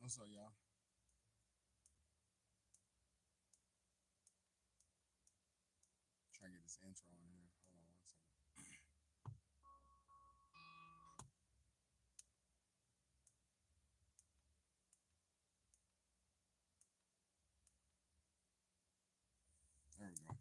What's up, y'all? Try to get this intro in here. Hold on one second. There we go.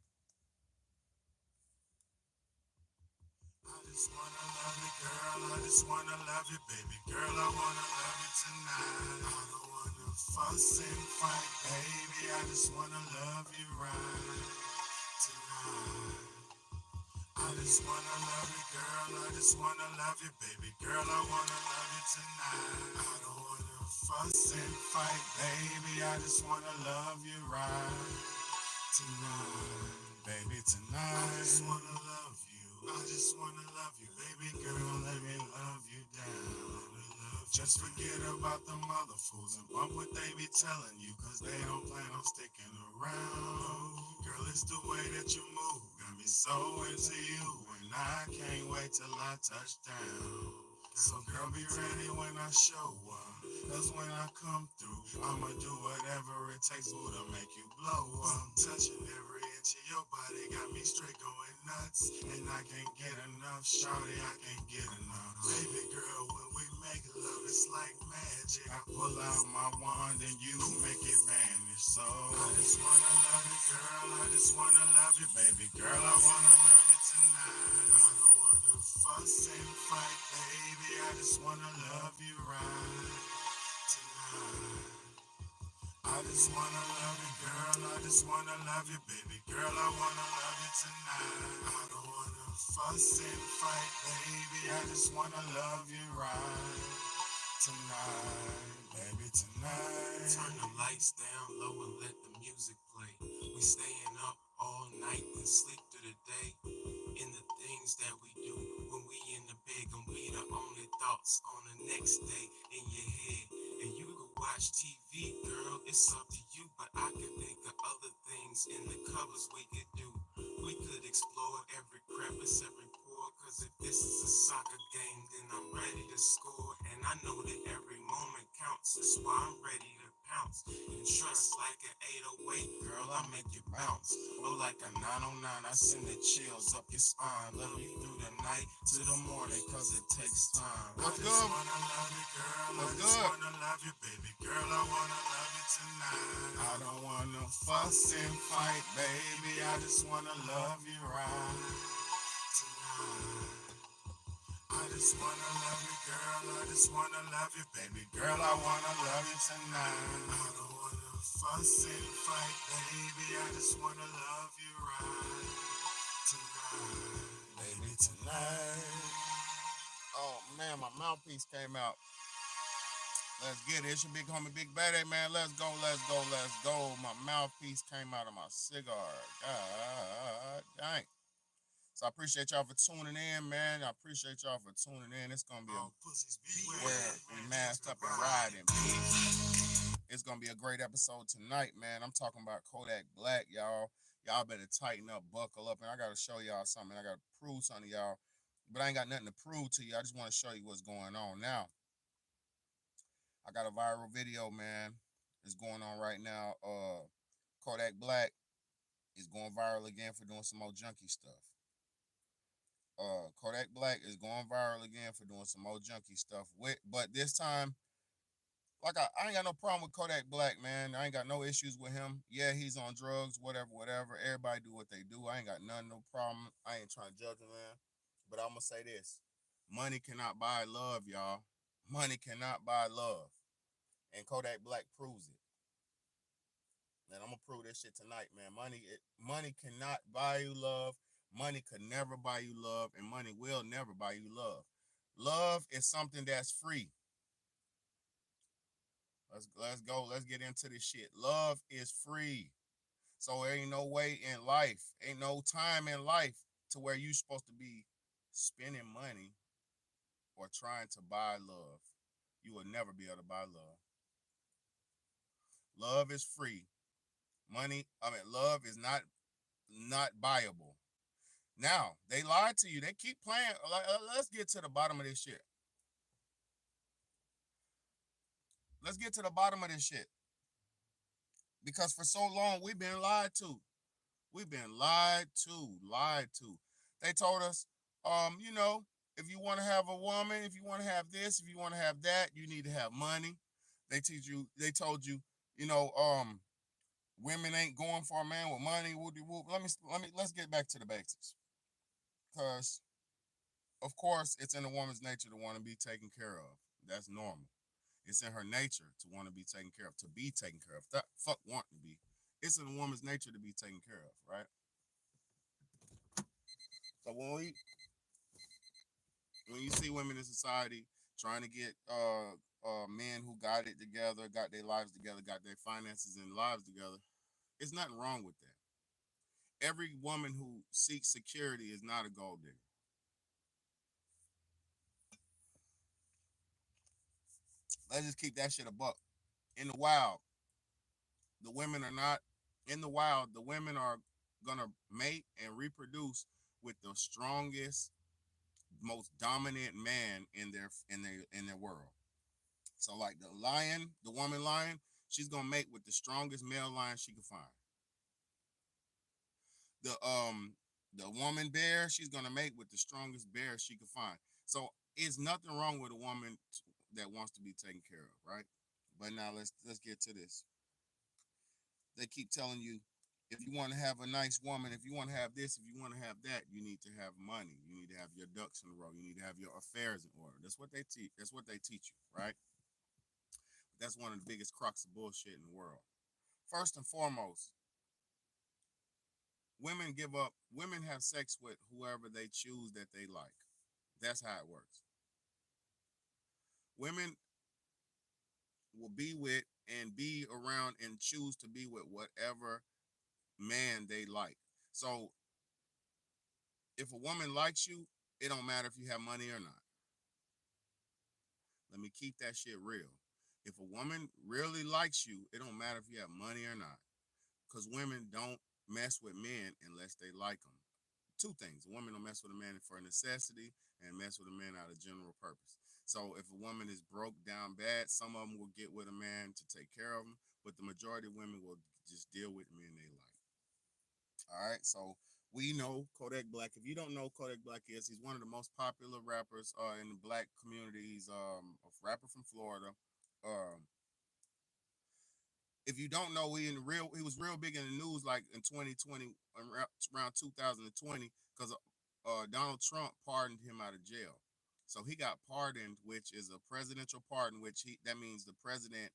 I just wanna love you, girl. I just wanna love you, baby girl. I wanna love you tonight. I don't wanna fuss and fight, baby. I just wanna love you right tonight. I just wanna love you, girl. I just wanna love you, baby girl. I wanna love you tonight. I don't wanna fuss and fight, baby. I just wanna love you right tonight, baby, tonight. I just wanna love you. I just wanna love you, baby girl. Let me love you down. Let me love you. Just forget about the mother fools and bump what they be telling you, cause they don't plan on sticking around. Girl, it's the way that you move. Got me so into you, and I can't wait till I touch down. So girl, be ready when I show up. Cause when I come through, I'ma do whatever it takes to make you blow up. Touching every inch of your body got me straight going nuts. And I can't get enough, shawty, I can't get enough. Baby girl, when we make love, it's like magic. I pull out my wand and you make it vanish. So I just wanna love you, girl. I just wanna love you, baby girl. I wanna love you tonight. I don't wanna fuss and fight, baby. I just wanna love you right tonight. I just wanna love you, girl. I just wanna love you, baby girl. I wanna love you tonight. I don't wanna fuss and fight, baby. I just wanna love you right tonight, baby, tonight. Turn the lights down low and let the music play. We staying up all night and sleep through the day. In the things that we do when we in the bed, and we the only thoughts on the next day in your head. And you could watch TV, girl, it's up to you, but I could think of other things in the covers we could do. We could explore every crevice, every pore, cause if this is a soccer game, then I'm ready to score. And I know that every moment counts, that's why I'm ready to pounce. And trust like an 808, girl, I make you bounce. Flow like a 909, I send the chills up your spine. Love you through the night to the morning, cause it takes time. What's good? I just wanna love you, girl. What's good? I just wanna love you, baby girl. I wanna love you tonight. I don't wanna fuss and fight, baby. I just wanna love you right tonight. I just wanna love you, girl. I just wanna love you, baby girl. I wanna love you tonight. I don't wanna fuss and fight, baby. I just wanna love you right tonight, baby, tonight. Oh man, my mouthpiece came out. Let's get it. It's your big homie, Big Baddie, man. Let's go, let's go, let's go. My mouthpiece came out of my cigar. God dang. So I appreciate y'all for tuning in, man. I appreciate y'all for tuning in. It's gonna be where we masked up and riding. It's gonna be a great episode tonight, man. I'm talking about Kodak Black, y'all. Y'all better tighten up, buckle up, and I gotta show y'all something. I gotta prove something to y'all, but I ain't got nothing to prove to you. I just want to show you what's going on now. I got a viral video, man. It's going on right now. Kodak Black is going viral again for doing some more junkie stuff. Kodak Black is going viral again for doing some more junkie stuff. But this time, like I ain't got no problem with Kodak Black, man. I ain't got no issues with him. Yeah, he's on drugs, whatever, whatever. Everybody do what they do. I ain't got none, no problem. I ain't trying to judge him, man. But I'm gonna say this: money cannot buy love, y'all. Money cannot buy love, and Kodak Black proves it. Man, I'm gonna prove this shit tonight, man. Money cannot buy you love. Money could never buy you love, and money will never buy you love. Love is something that's free. Let's go. Let's get into this shit. Love is free. So there ain't no way in life, ain't no time in life to where you supposed to be spending money or trying to buy love. You will never be able to buy love. Love is free. Love is not buyable. Now, they lied to you. They keep playing. Let's get to the bottom of this shit. Let's get to the bottom of this shit. Because for so long we've been lied to. We've been lied to, lied to. They told us, you know, if you want to have a woman, if you want to have this, if you want to have that, you need to have money. They told you, you know, women ain't going for a man with money. Whoop-de-whoop. Let's get back to the basics. Because, of course, it's in a woman's nature to want to be taken care of. That's normal. It's in her nature to want to be taken care of, to be taken care of. That fuck want to be. It's in a woman's nature to be taken care of, right? So when you see women in society trying to get men who got it together, got their lives together, got their finances and lives together, it's nothing wrong with that. Every woman who seeks security is not a gold digger. Let's just keep that shit a buck. In the wild, the women are not in the wild. The women are gonna mate and reproduce with the strongest, most dominant man in their world. So like the lion, the woman lion, she's gonna mate with the strongest male lion she can find. The woman bear, she's gonna mate with the strongest bear she can find. So it's nothing wrong with a woman that wants to be taken care of, right? But now let's get to this. They keep telling you if you want to have a nice woman, if you want to have this, if you want to have that, you need to have money. You need to have your ducks in a row. You need to have your affairs in order. That's what they teach. That's what they teach you, right? That's one of the biggest crux of bullshit in the world. First and foremost, women have sex with whoever they choose that they like. That's how it works. Women will be with and be around and choose to be with whatever man they like. So if a woman likes you, it don't matter if you have money or not. Let me keep that shit real. If a woman really likes you, it don't matter if you have money or not. Because women don't mess with men unless they like them. Two things. A woman don't mess with a man for a necessity and mess with a man out of general purpose. So if a woman is broke down bad, some of them will get with a man to take care of them, but the majority of women will just deal with men they like. All right, so we know Kodak Black. If you don't know Kodak Black is, he's one of the most popular rappers in the black community. He's a rapper from Florida. Um, if you don't know, he was real big in the news like in 2020, around 2020, because Donald Trump pardoned him out of jail. So he got pardoned, which is a presidential pardon, that means the president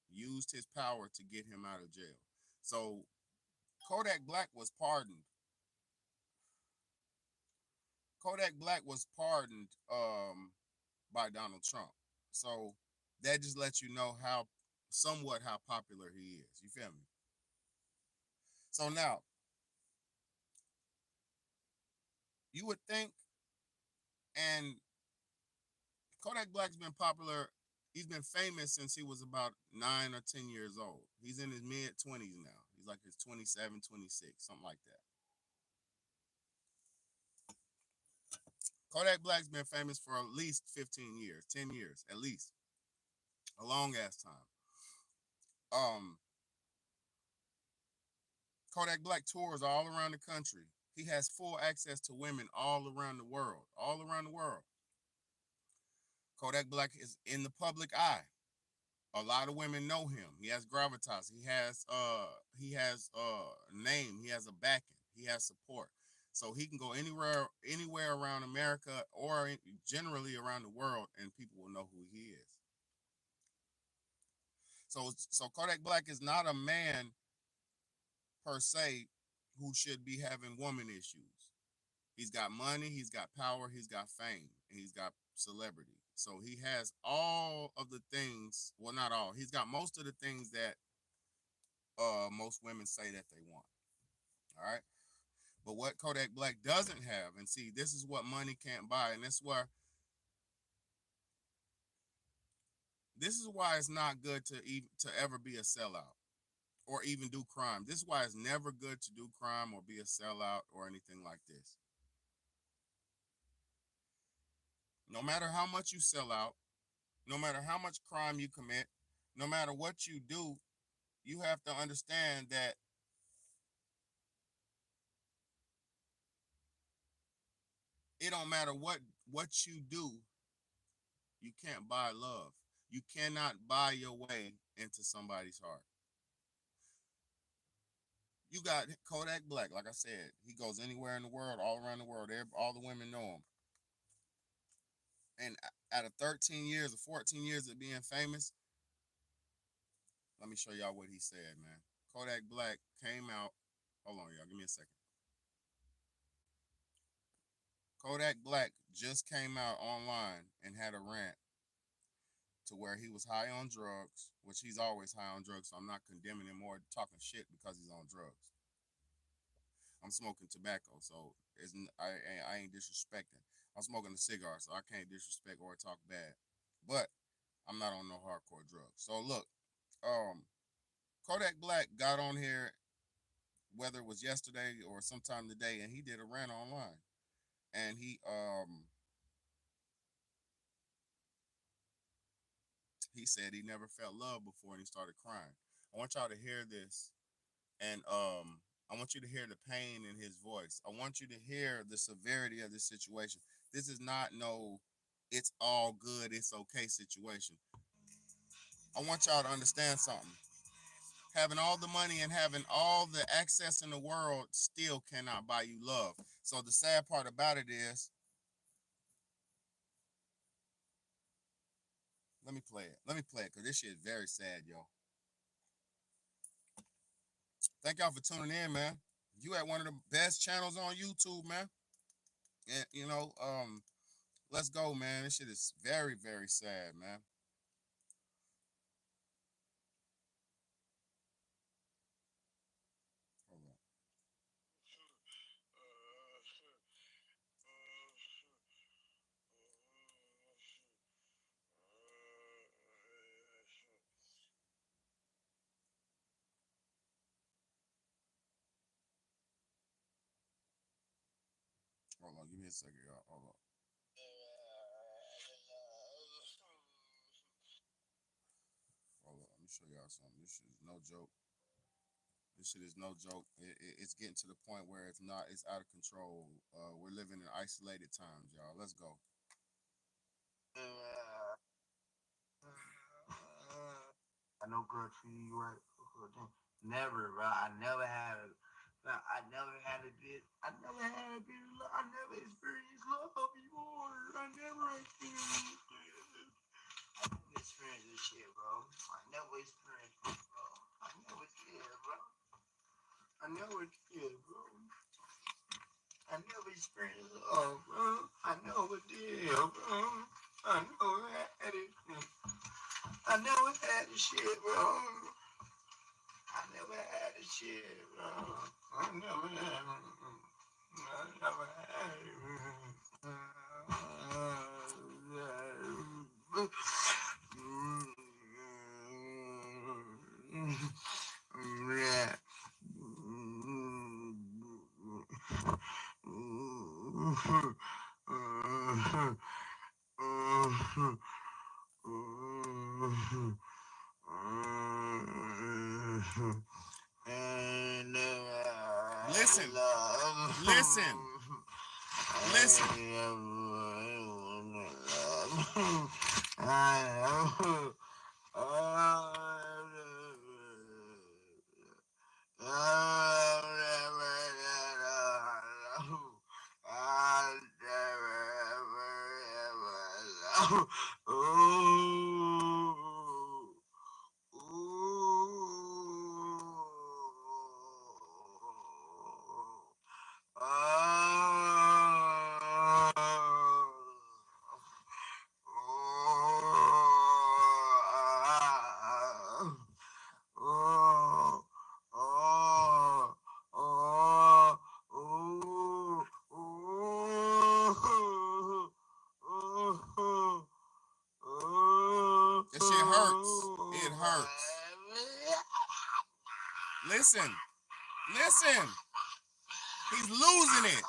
used his power to get him out of jail. So Kodak Black was pardoned. Kodak Black was pardoned by Donald Trump. So that just lets you know somewhat how popular he is. You feel me? So now you would think, and Kodak Black's been popular. He's been famous since he was about 9 or 10 years old. He's in his mid-20s now. He's like his 27, 26, something like that. Kodak Black's been famous for at least 15 years, 10 years, at least. A long ass time. Um, Kodak Black tours all around the country. He has full access to women all around the world. All around the world. Kodak Black is in the public eye. A lot of women know him. He has gravitas. He has name. He has a backing. He has support. So he can go anywhere around America or generally around the world, and people will know who he is. So Kodak Black is not a man per se who should be having woman issues. He's got money, he's got power, he's got fame, and he's got celebrity. So he has all of the things, well, not all. He's got most of the things that most women say that they want. All right. But what Kodak Black doesn't have, and see, this is what money can't buy, and this is why it's not good to ever be a sellout or even do crime. This is why it's never good to do crime or be a sellout or anything like this. No matter how much you sell out, No matter how much crime you commit, no matter what you do, you have to understand that it don't matter what you do, you can't buy love. You cannot buy your way into somebody's heart. You got Kodak Black, like I said, he goes anywhere in the world, all around the world. All the women know him. And out of 13 years or 14 years of being famous, let me show y'all what he said, man. Kodak Black came out. Hold on, y'all. Give me a second. Kodak Black just came out online and had a rant to where he was high on drugs, which he's always high on drugs, so I'm not condemning him or talking shit because he's on drugs. I'm smoking tobacco, so I ain't disrespecting. I'm smoking a cigar, so I can't disrespect or talk bad. But I'm not on no hardcore drugs. So look, um, Kodak Black got on here, whether it was yesterday or sometime today, and he did a rant online. And he said he never felt love before, and he started crying. I want y'all to hear this, and I want you to hear the pain in his voice. I want you to hear the severity of this situation. This is not no, it's all good, it's okay situation. I want y'all to understand something. Having all the money and having all the access in the world still cannot buy you love. So the sad part about it is, let me play it. Let me play it because this shit is very sad, yo. Thank y'all for tuning in, man. You at one of the best channels on YouTube, man. And let's go, man. This shit is very, very sad, man. Hold on. Hold on. Give me a second, y'all. Hold on. Hold on. Let me show y'all something. This shit is no joke. This shit is no joke. It's getting to the point where it's not. It's out of control. We're living in isolated times, y'all. Let's go. I know girl treat you right. Never, bro. I never had a. I never had a bit. I never had a bit of love. I never experienced love before. I never experienced it. I never experienced this shit, bro. I never experienced it, bro. I never did, bro. I never did, bro. I never experienced love, bro. I never did, bro. I never had it. I never had this shit, bro. I never had this shit, bro. I never had it. I never had it. Listen, listen, listen. That shit hurts. It hurts. Listen. Listen. He's losing it.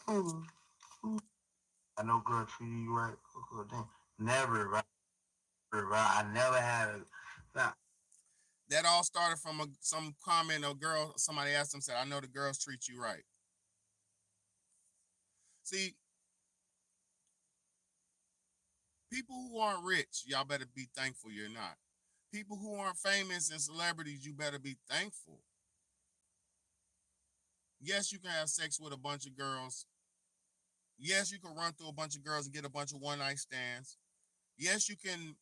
I know girl treated you right. Never, right? I never had a. Nah. That all started from some comment a girl, somebody asked them, said, I know the girls treat you right. See, people who aren't rich, y'all better be thankful you're not. People who aren't famous and celebrities, you better be thankful. Yes, you can have sex with a bunch of girls. Yes, you can run through a bunch of girls and get a bunch of one night stands. Yes, you can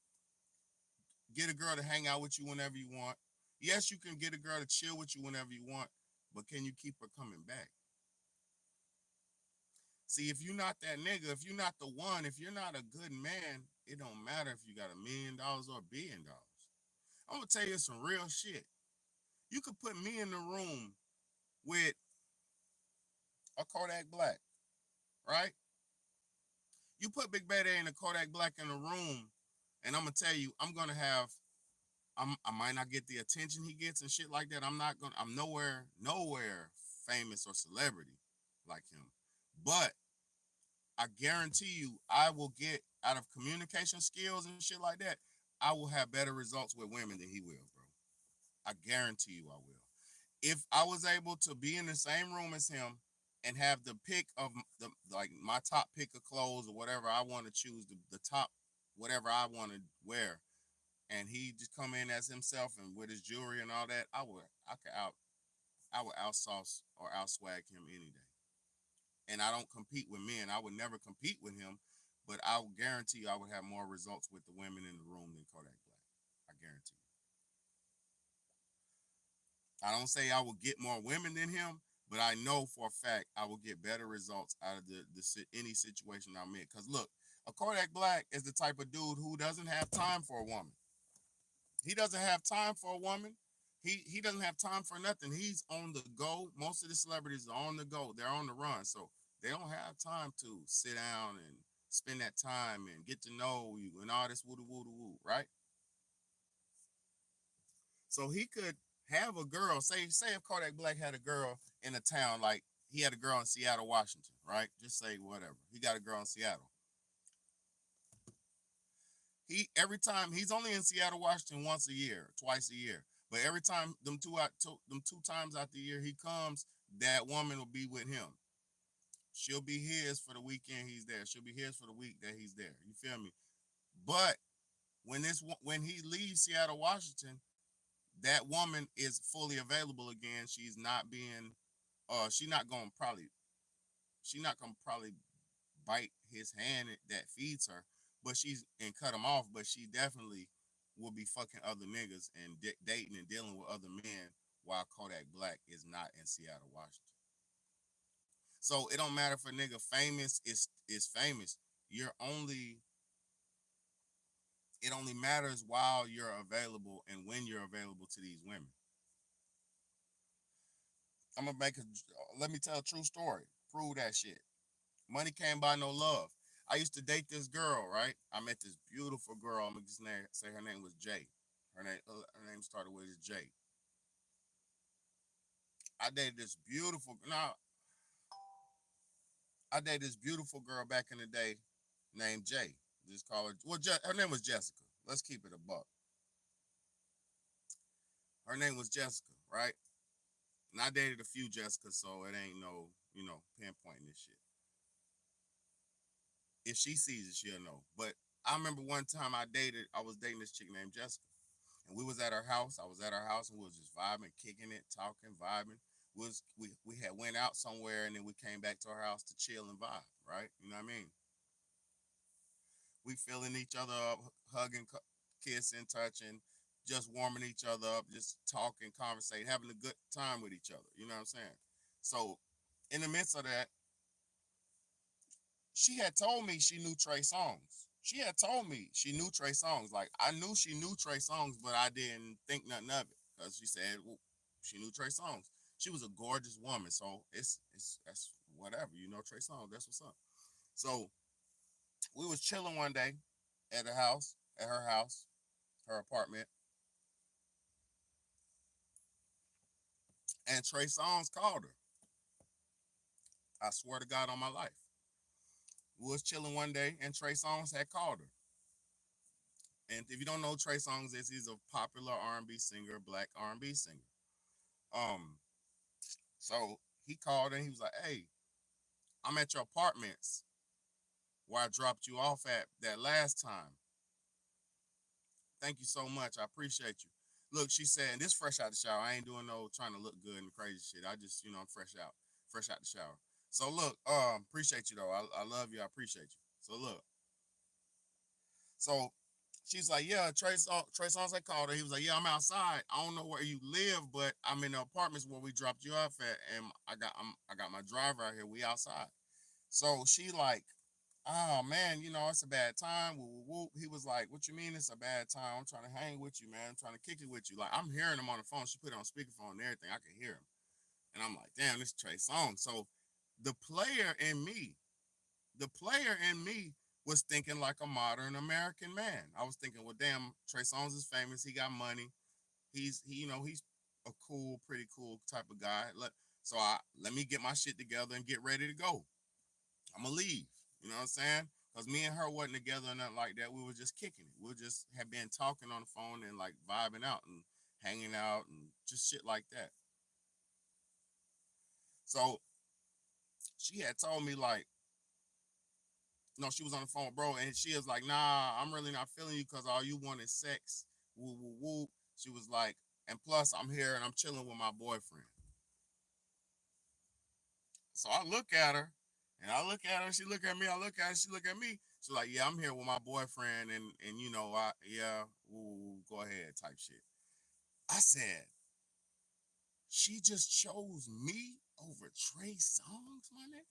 get a girl to hang out with you whenever you want. Yes, you can get a girl to chill with you whenever you want. But can you keep her coming back? See, if you're not that nigga, if you're not the one, if you're not a good man, it don't matter if you got $1 million or $1 billion. I'm gonna tell you some real shit. You could put me in the room with a Kodak Black, right? You put Big Bad A and a Kodak Black in the room, and I'm gonna tell you, I might not get the attention he gets and shit like that. I'm nowhere famous or celebrity like him. But I guarantee you, I will get out of communication skills and shit like that. I will have better results with women than he will, bro. I guarantee you I will. If I was able to be in the same room as him and have the pick of my top pick of clothes or whatever I want to choose, the top whatever I want to wear, and he just come in as himself and with his jewelry and all that, I would outsauce or outswag him any day. And I don't compete with men. I would never compete with him, but I will guarantee you I would have more results with the women in the room than Kodak Black. I guarantee you. I don't say I will get more women than him, but I know for a fact I will get better results out of any situation I'm in. Because look, a Kodak Black is the type of dude who doesn't have time for a woman. He doesn't have time for a woman. He doesn't have time for nothing. He's on the go. Most of the celebrities are on the go. They're on the run. So they don't have time to sit down and spend that time and get to know you and all this woo woo woo, right? So he could have a girl, say if Kodak Black had a girl in a town, like he had a girl in Seattle, Washington, right? Just say whatever. He got a girl in Seattle. He every time he's only in Seattle, Washington once a year, twice a year. But every time them two times out the year he comes, that woman will be with him. She'll be his for the weekend he's there. She'll be his for the week that he's there. You feel me? But when he leaves Seattle, Washington, that woman is fully available again. She's not being she's not gonna probably bite his hand that feeds her, but she's and cut him off. But she definitely will be fucking other niggas and dating and dealing with other men while Kodak Black is not in Seattle, Washington. So it don't matter if a nigga famous is famous. You're only It only matters while you're available and when you're available to these women. I'm gonna let me tell a true story. Prove that shit. Money can't buy no love. I used to date this girl, right? I met this beautiful girl. I'm gonna just say her name was Jay. Her name started with a J. I dated this beautiful now. I dated this beautiful girl back in the day named Jay. Just call her. Well, her name was Jessica. Let's keep it a buck. Her name was Jessica, right? And I dated a few Jessicas, so it ain't no, pinpointing this shit. If she sees it, she'll know. But I remember one time I was dating this chick named Jessica. And we was at her house. I was at her house and we was just vibing, kicking it, talking, vibing. We had went out somewhere and then we came back to our house to chill and vibe, right? You know what I mean? We feeling each other up, hugging, kissing, touching, just warming each other up, just talking, conversating, having a good time with each other. You know what I'm saying? So in the midst of that, she had told me she knew Trey songs. She had told me she knew Trey songs. Like I knew she knew Trey songs, but I didn't think nothing of it because she said she knew Trey songs. She was a gorgeous woman, so it's that's whatever. You know Trey songs. That's what's up. So we was chilling one day at her house, her apartment, and Trey Songz called her. I swear to God on my life. We was chilling one day and Trey Songz had called her. And if you don't know Trey Songz is, he's a popular R&B singer, black R&B singer. Um, so he called and he was like, "Hey, I'm at your apartments where I dropped you off at that last time. Thank you so much. I appreciate you." Look, she said, and this fresh out the shower. I ain't doing no trying to look good and crazy shit. I just, I'm fresh out the shower. So look, appreciate you though. I love you. I appreciate you. So look, so she's like, "Yeah, Trey Songz had called her. He was like, "Yeah, I'm outside. I don't know where you live, but I'm in the apartments where we dropped you off at, and I got my driver out here. We outside." So she like, "Oh man, it's a bad time." Woo, woo, woo. He was like, "What you mean it's a bad time? I'm trying to hang with you, man. I'm trying to kick it with you." Like I'm hearing him on the phone. She put it on speakerphone and everything. I could hear him, and I'm like, "Damn, this is Trey Songz." So the player in me, the player in me was thinking like a modern American man. I was thinking, well, damn, Trey Songz is famous. He got money. He's a cool, pretty cool type of guy. Let me get my shit together and get ready to go. I'm gonna leave. You know what I'm saying? Because me and her wasn't together or nothing like that. We were just kicking it. We just had been talking on the phone and like vibing out and hanging out and just shit like that. So she had told me like, no, she was on the phone, bro, and she was like, "Nah, I'm really not feeling you because all you want is sex." Woo woo woo. She was like, "And plus, I'm here and I'm chilling with my boyfriend." So I look at her, and I look at her. She look at me. I look at her. She look at me. She's like, "Yeah, I'm here with my boyfriend, and I yeah, woo, go ahead, type shit." I said, she just chose me over Trey Songz, my nigga.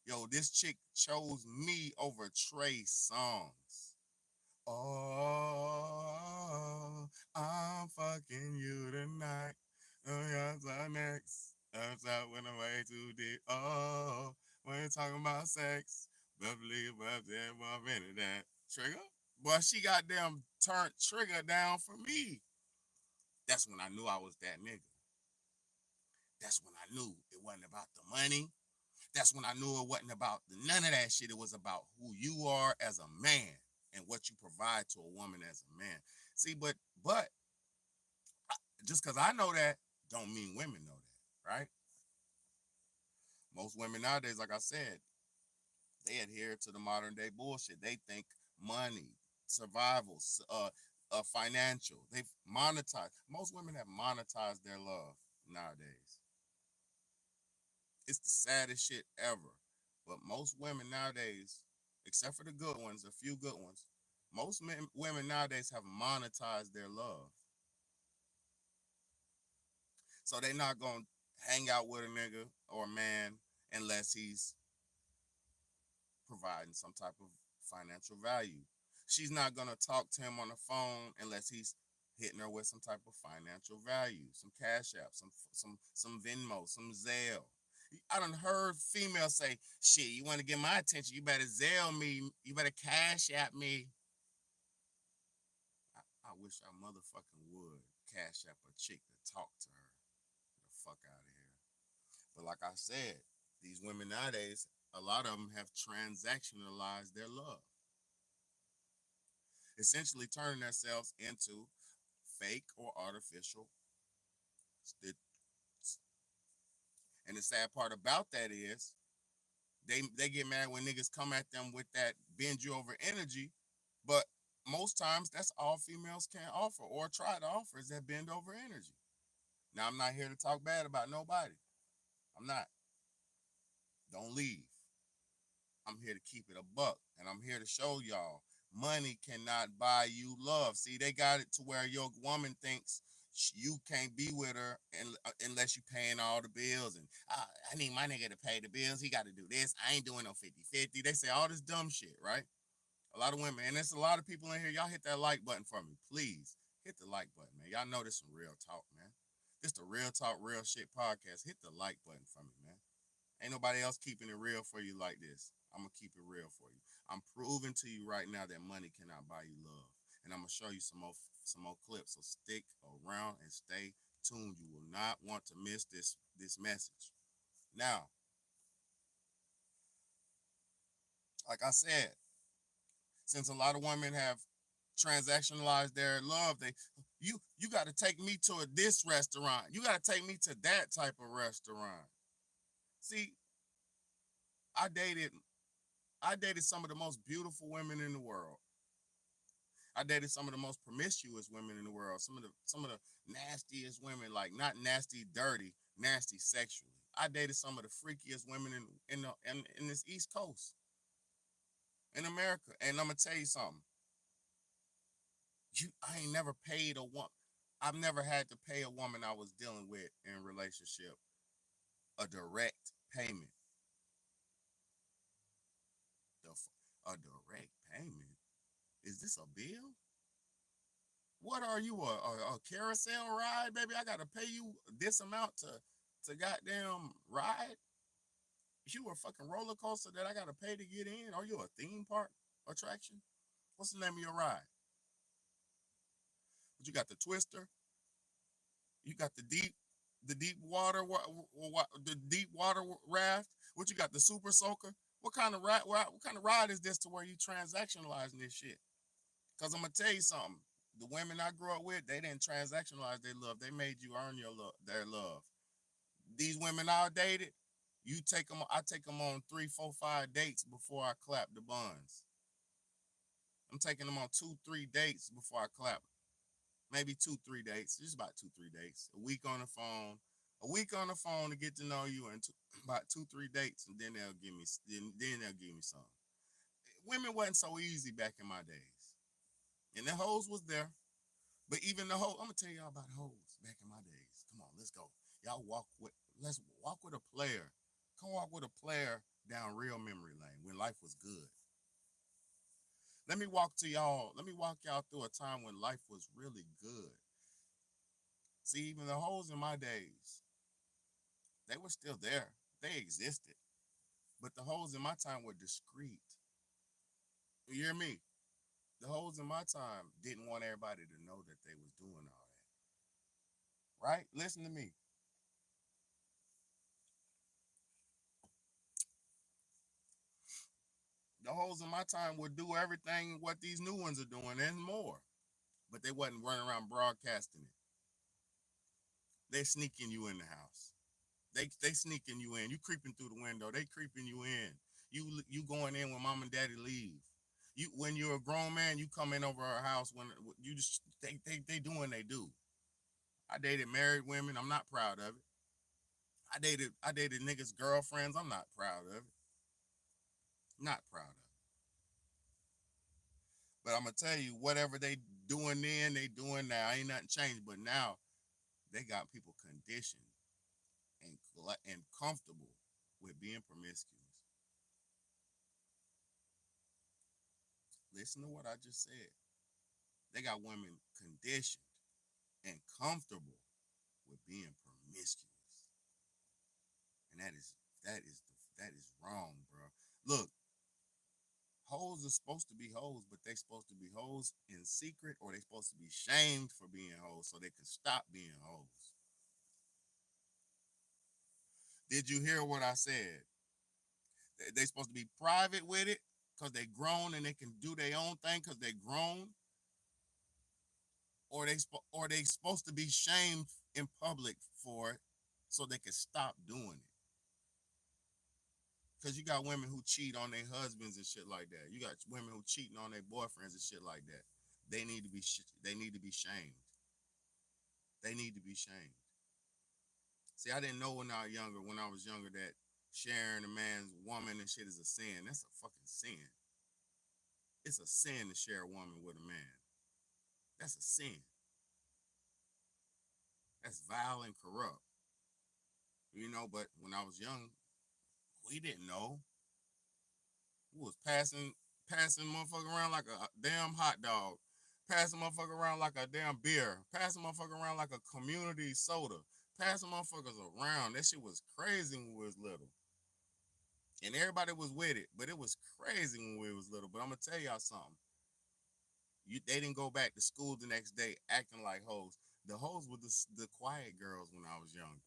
Yo, this chick chose me over Trey Songz. Oh, I'm fucking you tonight. Oh, yes, our next. I'm out when I'm way too deep. Oh, when you're talking about sex, bubbly, bubbly, bubbly, that trigger. But she goddamn turned trigger down for me. That's when I knew I was that nigga. That's when I knew it wasn't about the money. That's when I knew it wasn't about none of that shit. It was about who you are as a man and what you provide to a woman as a man. See, but just because I know that don't mean women know that, right? Most women nowadays, like I said, they adhere to the modern day bullshit. They think money, survival, financial. They've monetized. Most women have monetized their love nowadays. It's the saddest shit ever. But most women nowadays, except for the good ones, a few good ones, most women nowadays have monetized their love. So they're not going to hang out with a nigga or a man unless he's providing some type of financial value. She's not going to talk to him on the phone unless he's hitting her with some type of financial value, some Cash App, some Venmo, some Zelle. I done heard females say, "Shit, you want to get my attention, you better Zelle me, you better Cash App me." I wish I motherfucking would Cash App a chick to talk to her. Get the fuck out of here. But like I said, these women nowadays, a lot of them have transactionalized their love, essentially turning themselves into fake or artificial. And the sad part about that is they get mad when niggas come at them with that bend you over energy, but most times that's all females can offer or try to offer is that bend over energy. Now I'm not here to talk bad about nobody. I'm not. Don't leave. I'm here to keep it a buck, and I'm here to show y'all money cannot buy you love. See, they got it to where your woman thinks you can't be with her unless you paying all the bills. And I need my nigga to pay the bills. He got to do this. I ain't doing no 50-50. They say all this dumb shit, right? A lot of women, and there's a lot of people in here. Y'all hit that like button for me. Please hit the like button, man. Y'all know this some real talk, man. This the Real Talk, Real Shit podcast. Hit the like button for me, man. Ain't nobody else keeping it real for you like this. I'm going to keep it real for you. I'm proving to you right now that money cannot buy you love. And I'm going to show you some more clips. So stick around and stay tuned. You will not want to miss this message. Now, Like I said, since a lot of women have transactionalized their love, you got to take me to this restaurant. You got to take me to that type of restaurant. See, I dated I dated some of the most beautiful women in the world. I dated some of the most promiscuous women in the world. Some of the nastiest women, like not nasty, dirty, nasty sexually. I dated some of the freakiest women in this East Coast in America. And I'm gonna tell you something. I ain't never paid a woman. I've never had to pay a woman I was dealing with in a relationship a direct payment. A direct payment. Is this a bill? What are you, a carousel ride, baby? I gotta pay you this amount to goddamn ride? You a fucking roller coaster that I gotta pay to get in? Are you a theme park attraction? What's the name of your ride? But you got the Twister. You got the deep water, the deep water raft. What you got? The Super Soaker. What kind of ride? What kind of ride is this to where you transactionalizing this shit? Cause I'm gonna tell you something. The women I grew up with, they didn't transactionalize their love. They made you earn their love. These women I dated, you take them. I take them on 3, 4, 5 dates before I clap the buns. I'm taking them on 2, 3 dates before I clap. Maybe 2, 3 dates. Just about 2, 3 dates. A week on the phone. A week on the phone to get to know you, and about 2, 3 dates, and then they'll give me. Then they'll give me some. Women wasn't so easy back in my days, and the hoes was there. But even the hoes, I'm gonna tell y'all about hoes back in my days. Come on, let's go. Y'all let's walk with a player. Come walk with a player down real memory lane when life was good. Let me walk y'all through a time when life was really good. See, even the hoes in my days, they were still there. They existed. But the hoes in my time were discreet. You hear me? The hoes in my time didn't want everybody to know that they was doing all that. Right? Listen to me. The hoes in my time would do everything what these new ones are doing and more. But they wasn't running around broadcasting it. They sneaking you in the house. They sneaking you in. You creeping through the window. They creeping you in. You going in when mom and daddy leave. You when you're a grown man, you come in over our house when you just they doing they do. I dated married women. I'm not proud of it. I dated niggas' girlfriends. I'm not proud of it. Not proud of it. But I'm gonna tell you, whatever they doing then, they doing now. Ain't nothing changed. But now they got people conditioned and comfortable with being promiscuous. Listen to what I just said. They got women conditioned and comfortable with being promiscuous, and that is wrong, bro. Look, hoes are supposed to be hoes, but they supposed to be hoes in secret, or they supposed to be shamed for being hoes so they can stop being hoes. Did you hear what I said? They supposed to be private with it because they grown and they can do their own thing because they grown, or they supposed to be shamed in public for it so they can stop doing it. Because you got women who cheat on their husbands and shit like that. You got women who cheating on their boyfriends and shit like that. They need to be shamed. They need to be shamed. See, I didn't know when I was younger, that sharing a man's woman and shit is a sin. That's a fucking sin. It's a sin to share a woman with a man. That's a sin. That's vile and corrupt. But when I was young, we didn't know. We was passing motherfucker around like a damn hot dog. Passing motherfucker around like a damn beer. Passing motherfucker around like a community soda. Passing motherfuckers around. That shit was crazy when we was little. And everybody was with it, but it was crazy when we was little. But I'm gonna tell y'all something. They didn't go back to school the next day acting like hoes. The hoes were the quiet girls when I was young.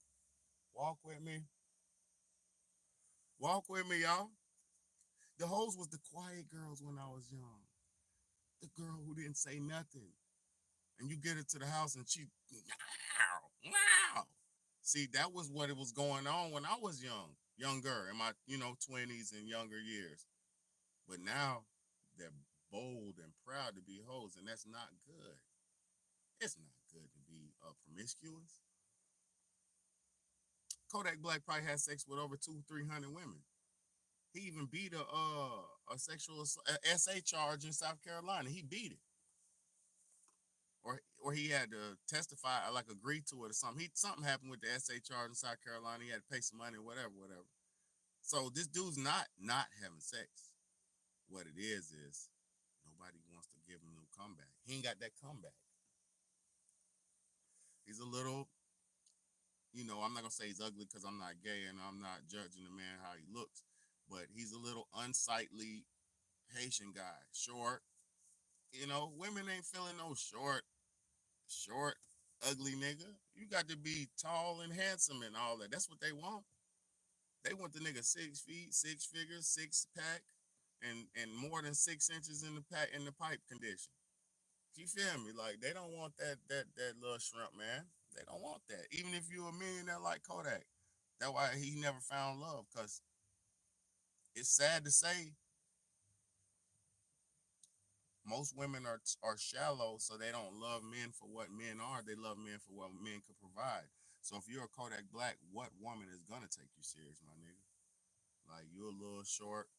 Walk with me. Walk with me, y'all. The hoes was the quiet girls when I was young. The girl who didn't say nothing. And you get her to the house and she, wow, wow. See, that was what it was going on when I was younger, in my, 20s and younger years. But now they're bold and proud to be hoes, and that's not good. It's not good to be promiscuous. Kodak Black probably had sex with over 200-300 women. He even beat a sexual SA charge in South Carolina. He beat it, or he had to testify, like agree to it or something. Something happened with the SA charge in South Carolina. He had to pay some money, whatever. So this dude's not having sex. What it is nobody wants to give him no comeback. He ain't got that comeback. He's a little, I'm not gonna say he's ugly because I'm not gay and I'm not judging the man how he looks, but he's a little unsightly Haitian guy. Short. Women ain't feeling no short, ugly nigga. You got to be tall and handsome and all that. That's what they want. They want the nigga 6 feet, 6 figures, 6-pack, and more than 6 inches in the pipe condition. You feel me? Like they don't want that little shrimp, man. They don't want that. Even if you're a millionaire like Kodak. That's why he never found love. Cause it's sad to say most women are shallow, so they don't love men for what men are. They love men for what men could provide. So if you're a Kodak Black, what woman is gonna take you serious, my nigga? Like you're a little short,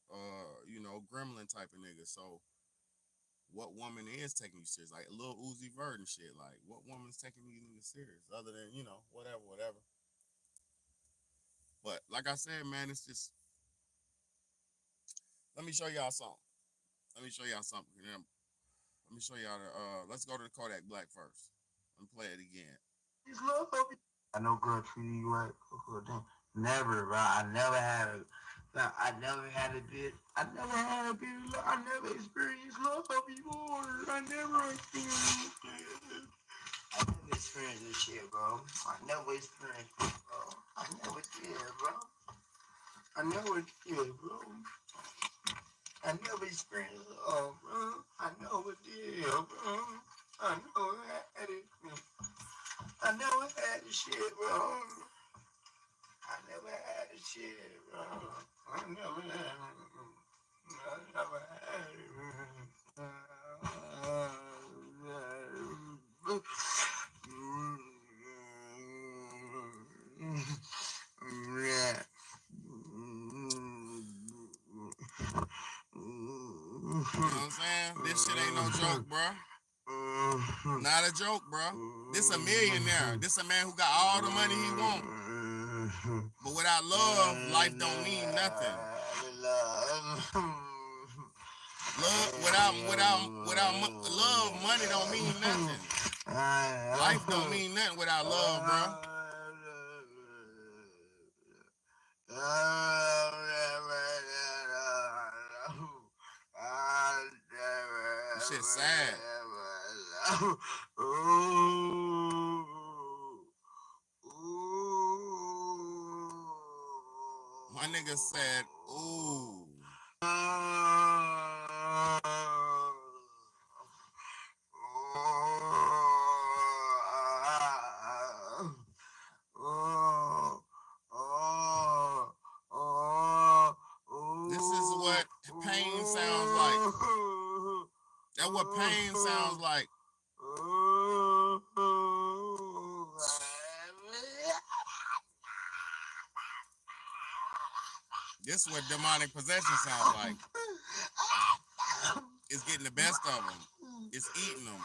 gremlin type of nigga. So what woman is taking you serious? Like a little Uzi Vert and shit. Like what woman's taking you niggas serious? Other than, whatever. But like I said, man, it's just, let me show y'all something. Let me show y'all something. Let me show y'all let's go to the Kodak Black first. Let me play it again. I know girl treating you right. Never, bro. I never had a bit. I never experienced love before. I never experienced this shit, bro. I never experienced it, bro. I never did, bro. I never did, bro. I never experienced love, bro. I never did, bro. I never had it. I never had this shit, bro. I never had this shit, bro. I never had it. I never had it. You know what I'm saying? This shit ain't no joke, bro. Not a joke, bro. This a millionaire. This a man who got all the money he want. But without love, life don't mean nothing. Love without love, money don't mean nothing. Life don't mean nothing without love, bro. This shit sad. My nigga said, ooh. This is what pain sounds like. That's what pain sounds like. This is what demonic possession sounds like. It's getting the best of them. It's eating them.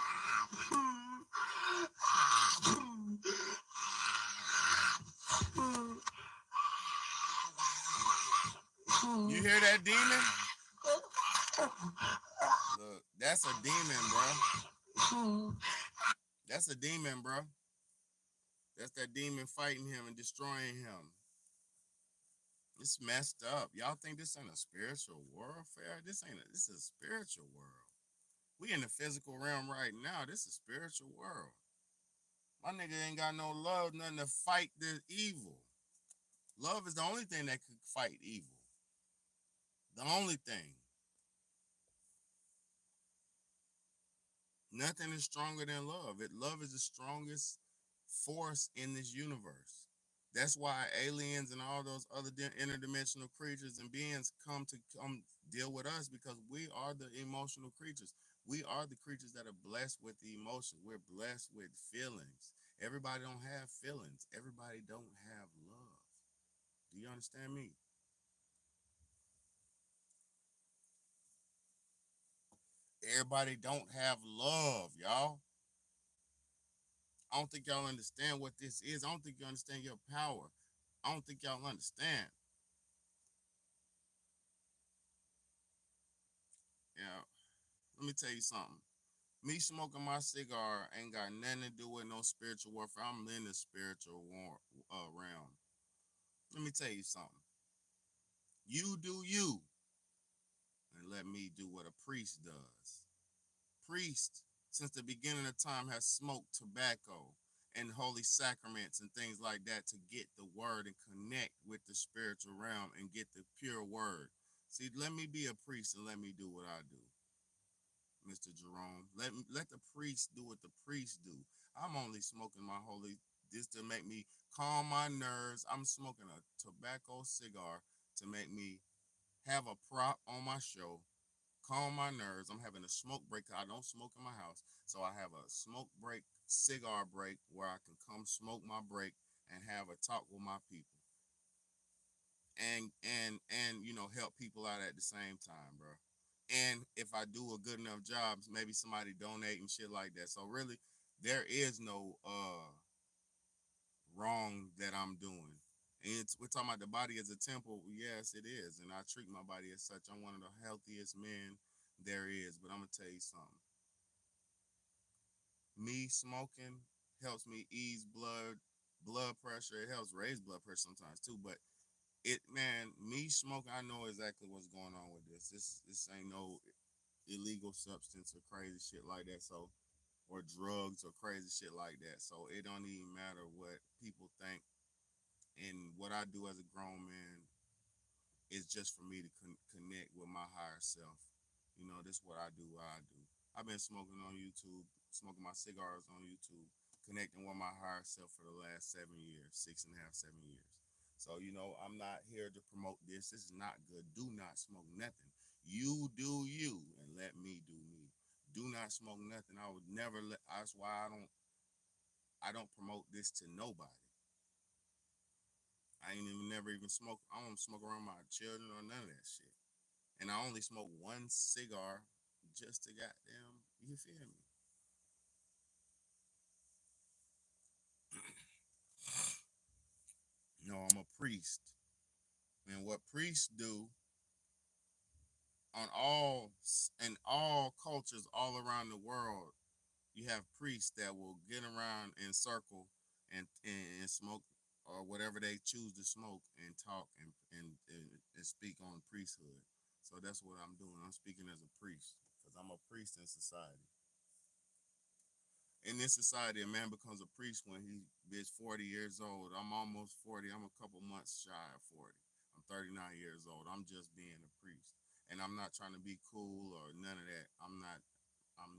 You hear that demon? Look, that's a demon, bro. That's a demon, bro. That's that demon fighting him and destroying him. It's messed up. Y'all think this ain't a spiritual warfare? This is a spiritual world. We in the physical realm right now. This is a spiritual world. My nigga ain't got no love, nothing to fight the evil. Love is the only thing that could fight evil. The only thing, nothing is stronger than love. Love is the strongest force in this universe. That's why aliens and all those other interdimensional creatures and beings come deal with us because we are the emotional creatures. We are the creatures that are blessed with the emotion. We're blessed with feelings. Everybody don't have feelings. Everybody don't have love. Do you understand me? Everybody don't have love, y'all. I don't think y'all understand what this is. I don't think you understand your power. I don't think y'all understand. Yeah, let me tell you something. Me smoking my cigar ain't got nothing to do with no spiritual warfare. I'm in the spiritual realm. Let me tell you something. You do you, and let me do what a priest does. Priest, since the beginning of time, has smoked tobacco and holy sacraments and things like that to get the word and connect with the spiritual realm and get the pure word. See, let me be a priest and let me do what I do, Mr. Jerome. Let the priest do what the priest do. I'm only smoking my holy this to make me calm my nerves. I'm smoking a tobacco cigar to make me have a prop on my show, calm my nerves. I'm having a smoke break. I don't smoke in my house, so I have a smoke break, cigar break where I can come smoke my break and have a talk with my people and help people out at the same time, bro. And if I do a good enough job, maybe somebody donate and shit like that. So really, there is no wrong that I'm doing. And we're talking about the body as a temple. Yes, it is, and I treat my body as such. I'm one of the healthiest men there is. But I'm gonna tell you something. Me smoking helps me ease blood pressure. It helps raise blood pressure sometimes too. But me smoking, I know exactly what's going on with this. This ain't no illegal substance or crazy shit like that. So or drugs or crazy shit like that. So it don't even matter what people think. And what I do as a grown man is just for me to connect with my higher self. This is what I do. What I do. I've been smoking on YouTube, smoking my cigars on YouTube, connecting with my higher self for the last 7 years, 6.5, 7 years. So I'm not here to promote this. This is not good. Do not smoke nothing. You do you, and let me do me. Do not smoke nothing. I would never let. That's why I don't promote this to nobody. I ain't even never even smoke. I don't smoke around my children or none of that shit. And I only smoke one cigar just to goddamn, you feel me? No, I'm a priest. And what priests do on in all cultures all around the world, you have priests that will get around in circle and smoke or whatever they choose to smoke and talk and speak on priesthood. So that's what I'm doing. I'm speaking as a priest because I'm a priest in society. In this society, a man becomes a priest when he is 40 years old. I'm almost 40. I'm a couple months shy of 40. I'm 39 years old. I'm just being a priest. And I'm not trying to be cool or none of that. I'm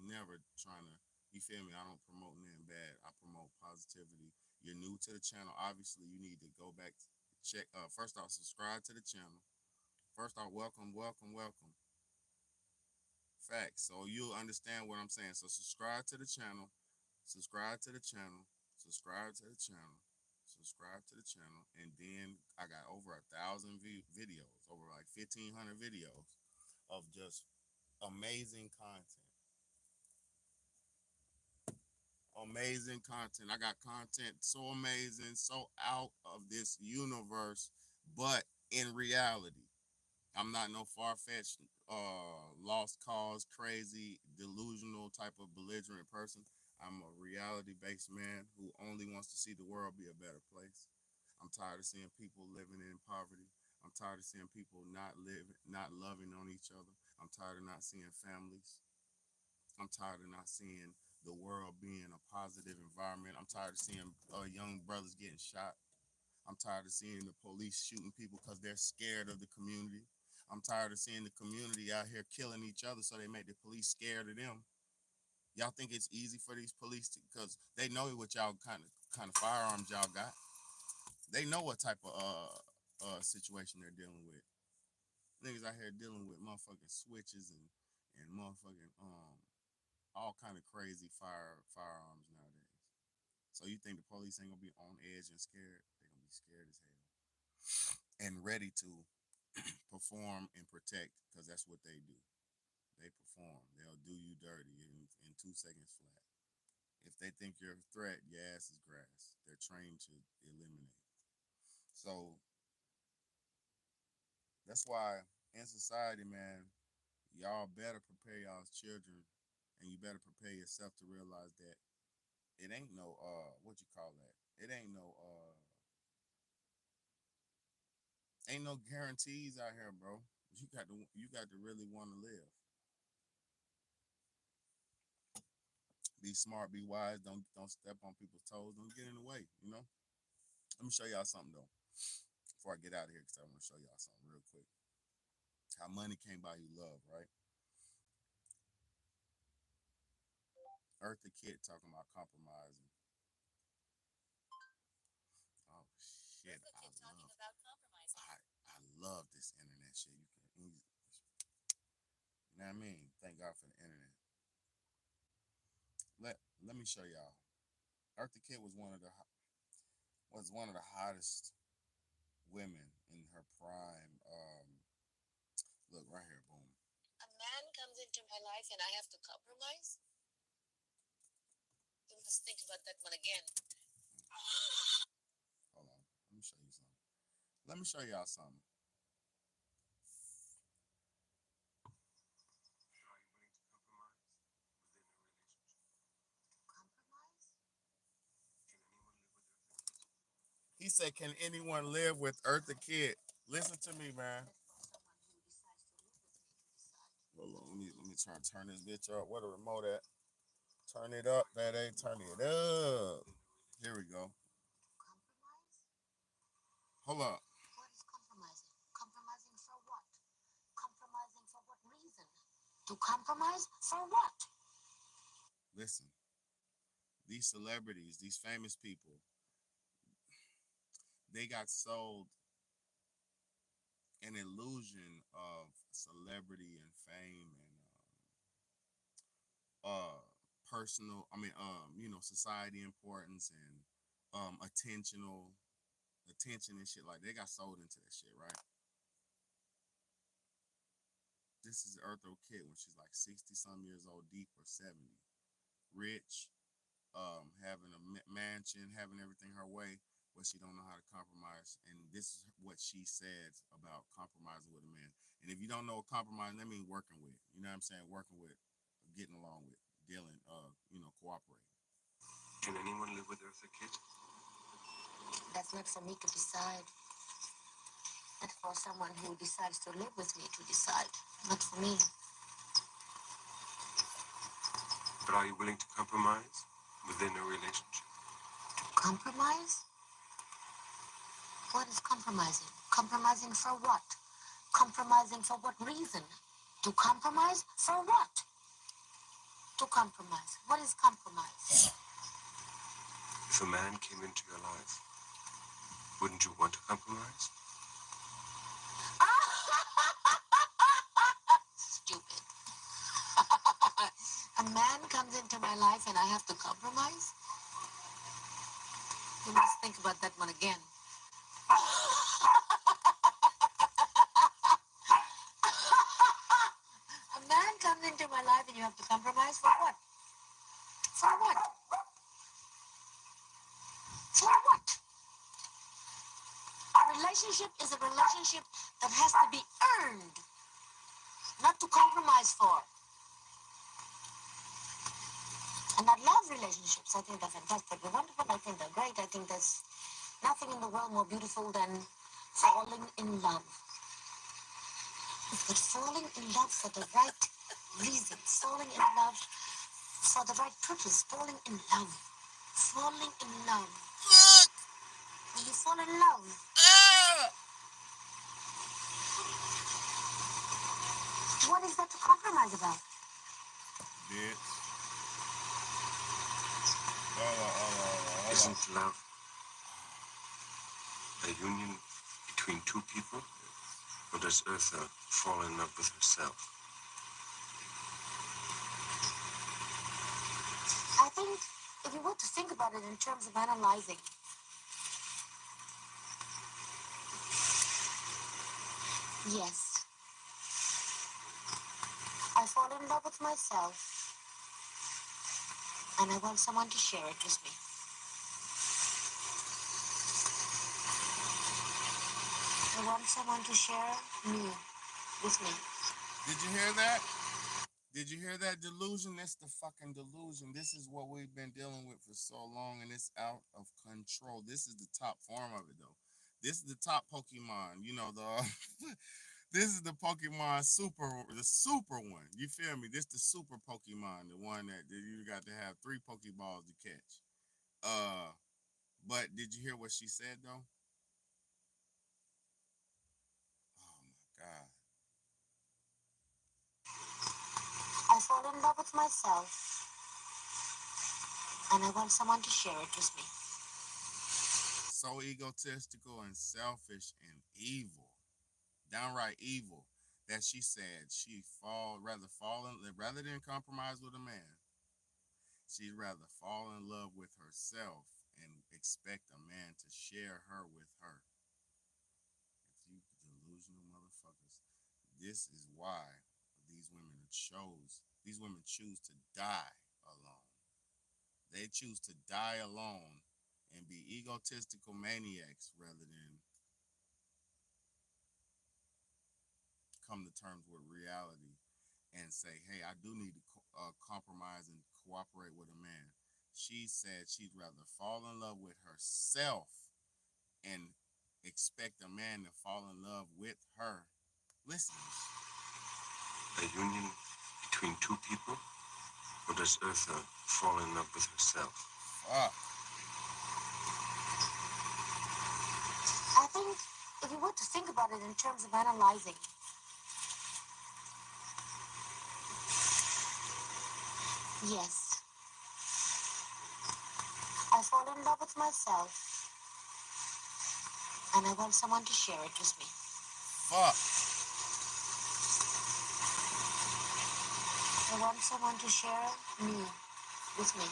never trying to, you feel me? I don't promote nothing bad. I promote positivity. You're new to the channel. Obviously, you need to go back, check. First off, subscribe to the channel. First off, welcome, welcome, welcome. Facts. So you'll understand what I'm saying. So subscribe to the channel. Subscribe to the channel, subscribe to the channel, subscribe to the channel, and then I got over 1,000 videos, over like 1,500 videos of just amazing content. Amazing content. I got content so amazing, so out of this universe, but in reality. I'm not no far-fetched, lost cause, crazy, delusional type of belligerent person. I'm a reality-based man who only wants to see the world be a better place. I'm tired of seeing people living in poverty. I'm tired of seeing people not loving on each other. I'm tired of not seeing families. I'm tired of not seeing the world being a positive environment. I'm tired of seeing young brothers getting shot. I'm tired of seeing the police shooting people because they're scared of the community. I'm tired of seeing the community out here killing each other so they make the police scared of them. Y'all think it's easy for these police to, because they know what y'all kind of firearms y'all got. They know what type of situation they're dealing with. Niggas out here dealing with motherfucking switches and motherfucking all kind of crazy firearms nowadays. So you think the police ain't gonna be on edge and scared? They're gonna be scared as hell and ready to perform and protect because that's what they do. They perform. They'll do you dirty in 2 seconds flat. If they think you're a threat, your ass is grass. They're trained to eliminate. So that's why in society, man, y'all better prepare y'all's children and you better prepare yourself to realize that it ain't no what you call that? It ain't no guarantees out here, bro. You got to really want to live. Be smart, be wise, don't step on people's toes, don't get in the way, you know? Let me show y'all something though. Before I get out of here, because I want to show y'all something real quick. How money can't buy you love, right? Eartha Kitt talking about compromising. Oh shit! I love this internet shit. You know what I mean? Thank God for the internet. Let me show y'all. Eartha Kitt was one of the hottest women in her prime. Look right here, boom. A man comes into my life and I have to compromise. You must think about that one again. Hold on, let me show you something. Let me show y'all something. He said, "Can anyone live with Eartha Kitt?" Listen to me, man. Hold on, let me turn this bitch up. Where the remote at? Turn it up, baby. Turn it up. Here we go. Hold up. What is compromising? Compromising for what? Compromising for what reason? To compromise for what? Listen, these celebrities, these famous people, they got sold an illusion of celebrity and fame and personal. I mean, society importance and attention and shit. Like they got sold into that shit, right? This is Eartha Kitt when she's like 60 some years old, deep or 70, rich, having a mansion, having everything her way, but she don't know how to compromise. And this is what she says about compromising with a man. And if you don't know what compromise, that means working with. You know what I'm saying? Working with, getting along with, dealing, cooperating. Can anyone live with Eartha Kitt? That's not for me to decide. That's for someone who decides to live with me to decide. Not for me. But are you willing to compromise within a relationship? Compromise? What is compromising? Compromising for what? Compromising for what reason? To compromise for what? To compromise. What is compromise? If a man came into your life, wouldn't you want to compromise? Stupid. A man comes into my life and I have to compromise? You must think about that one again. A man comes into my life and you have to compromise for what? For what? For what? A relationship is a relationship that has to be earned, not to compromise for. And I love relationships. I think they're fantastic. They're wonderful. I think they're great. I think there's nothing in the world more beautiful than falling in love. But falling in love for the right reason, falling in love for the right purpose, falling in love. Falling in love. When you fall in love, What is that to compromise about? Bitch. Isn't love a union between two people? Or does Eartha fall in love with herself? I think if you were to think about it in terms of analyzing, yes, I fall in love with myself and I want someone to share it with me. I want someone to share me with me. Did you hear that? Did you hear that delusion? That's the fucking delusion. This is what we've been dealing with for so long, and it's out of control. This is the top form of it, though. This is the top Pokemon. You know the. This is the Pokemon the super one. You feel me? This the super Pokemon, the one that you got to have 3 Pokeballs to catch. But did you hear what she said though? Oh my god. I fall in love with myself, and I want someone to share it with me. So egotistical and selfish and evil, downright evil, that she said she rather than compromise with a man, she'd rather fall in love with herself and expect a man to share her with her. If you delusional motherfuckers, this is why these women choose to die alone. They choose to die alone and be egotistical maniacs rather than come to terms with reality and say, hey, I do need to compromise and cooperate with a man. She said she'd rather fall in love with herself and expect a man to fall in love with her. Listen. A union between two people? Or does Eartha fall in love with herself? I think if you were to think about it in terms of analyzing, yes, I fall in love with myself and I want someone to share it with me. Fuck. I want someone to share me with me.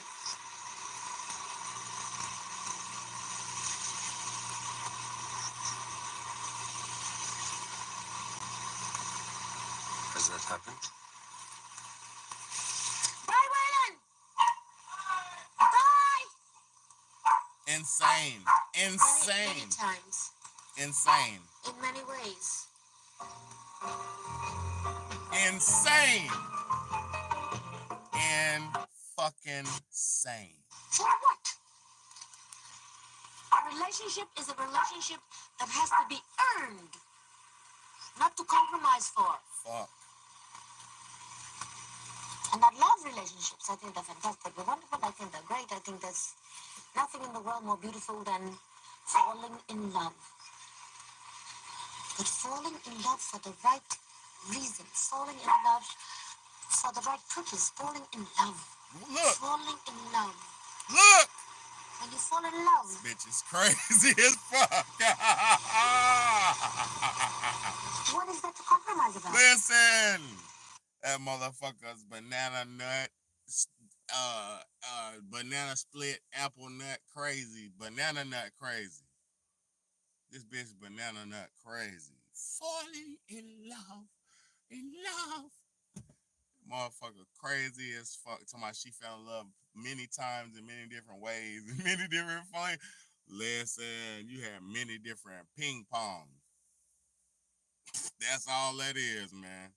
Has that happened? Bye, Waylon! Bye! Insane. Insane. Many times. Insane. In many ways. Insane. And fucking sane. For what? A relationship is a relationship that has to be earned, not to compromise for. Fuck. And I love relationships. I think they're fantastic. They're wonderful. I think they're great. I think there's nothing in the world more beautiful than falling in love. But falling in love for the right reason. Falling in love for the right purpose. Falling in love. Look. Falling in love. Look. When you fall in love. This bitch is crazy as fuck. What is that to compromise about? Listen. That motherfucker's banana nut, banana split, apple nut crazy, banana nut crazy. This bitch banana nut crazy. Falling in love. Motherfucker crazy as fuck. Talking about she fell in love many times in many different ways, in many different fun. Listen, you have many different ping pong. That's all that is, man.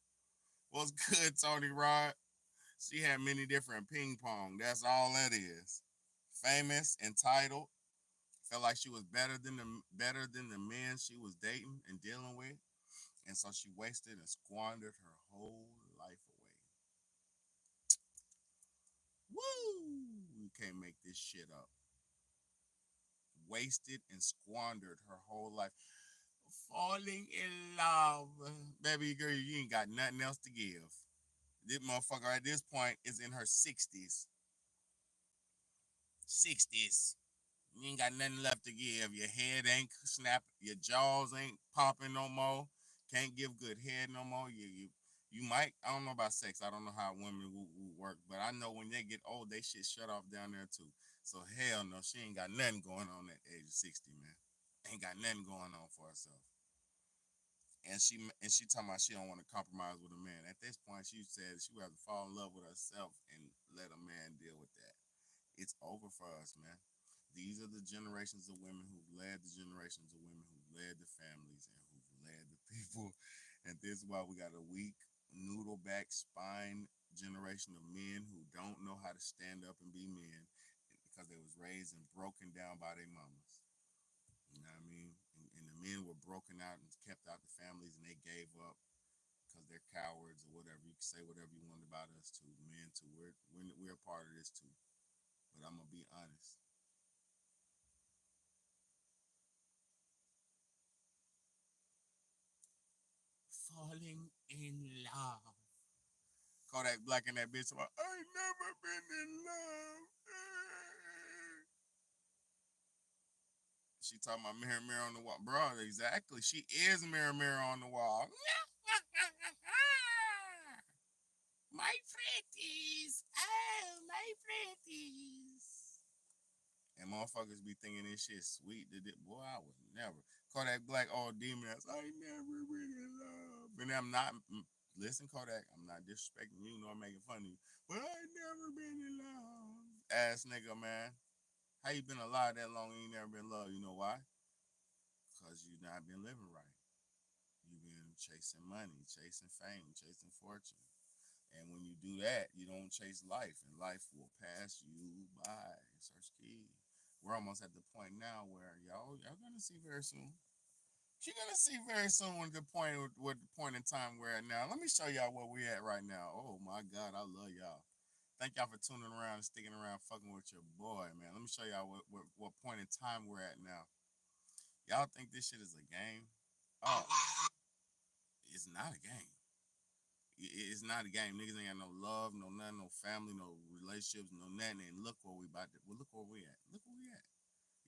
What's good, Tony Rod? She had many different ping pong. That's all that is. Famous, entitled. Felt like she was better than the men she was dating and dealing with, and so she wasted and squandered her whole life away. Woo! You can't make this shit up. Wasted and squandered her whole life. Falling in love. Baby girl, you ain't got nothing else to give. This motherfucker at this point is in her 60s. 60s. You ain't got nothing left to give. Your head ain't snapping. Your jaws ain't popping no more. Can't give good head no more. You might. I don't know about sex. I don't know how women will work, but I know when they get old, they shit shut off down there too. So hell no, she ain't got nothing going on at age of 60, man. Ain't got nothing going on for herself. And she talking about she don't want to compromise with a man. At this point, she said she would have to fall in love with herself and let a man deal with that. It's over for us, man. These are the generations of women who've led the generations of women who've led the families and who've led the people. And this is why we got a weak, noodle back spine generation of men who don't know how to stand up and be men because they was raised and broken down by their mamas. You know what I mean? And the men were broken out and kept out the families and they gave up because they're cowards or whatever. You can say whatever you want about us too, men too. We're a part of this too. But I'm gonna be honest. Falling in love. Kodak Black and that bitch about, I ain't never been in love. She talking about mirror, mirror on the wall. Bro, exactly. She is mirror, mirror on the wall. My pretties. Oh, my pretties. And motherfuckers be thinking this shit sweet. Boy, I would never. Kodak Black, all demon ass. I ain't never been in love. And I'm not. Listen, Kodak, I'm not disrespecting you, nor making fun of you. But I ain't never been in love. Ass nigga, man. How you been alive that long and you never been in love? You know why? Because you not been living right. You been chasing money, chasing fame, chasing fortune. And when you do that, you don't chase life, and life will pass you by. Search key. We're almost at the point now where y'all gonna see very soon. You're gonna see very soon what the point in time we're at now. Let me show y'all where we at right now. Oh my God, I love y'all. Thank y'all for tuning around and sticking around, fucking with your boy, man. Let me show y'all what point in time we're at now. Y'all think this shit is a game? Oh, it's not a game. It's not a game. Niggas ain't got no love, no nothing, no family, no relationships, no nothing. And look where we about to. Well, look where we at. Look where we at.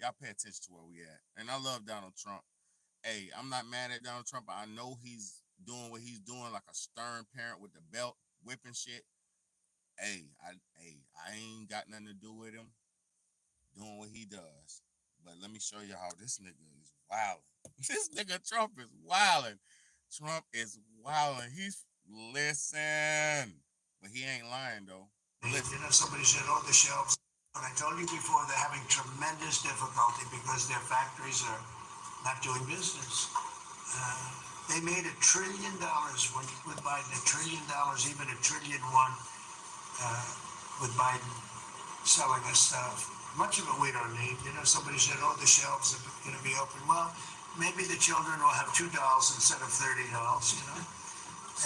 Y'all pay attention to where we at. And I love Donald Trump. Hey, I'm not mad at Donald Trump. I know he's doing what he's doing, like a stern parent with the belt, whipping shit. I ain't got nothing to do with him doing what he does. But let me show you how this nigga is wilding. This nigga Trump is wilding. Trump is wilding. He's listen, but he ain't lying though. Listen. You know, somebody said, oh, the shelves. And I told you before, they're having tremendous difficulty because their factories are not doing business. They made $1 trillion with Biden, $1 trillion, even $1 trillion one with Biden selling us stuff. Much of it we don't need. You know, somebody said, oh, the shelves are going to be open. Well, maybe the children will have $2 instead of $30, you know,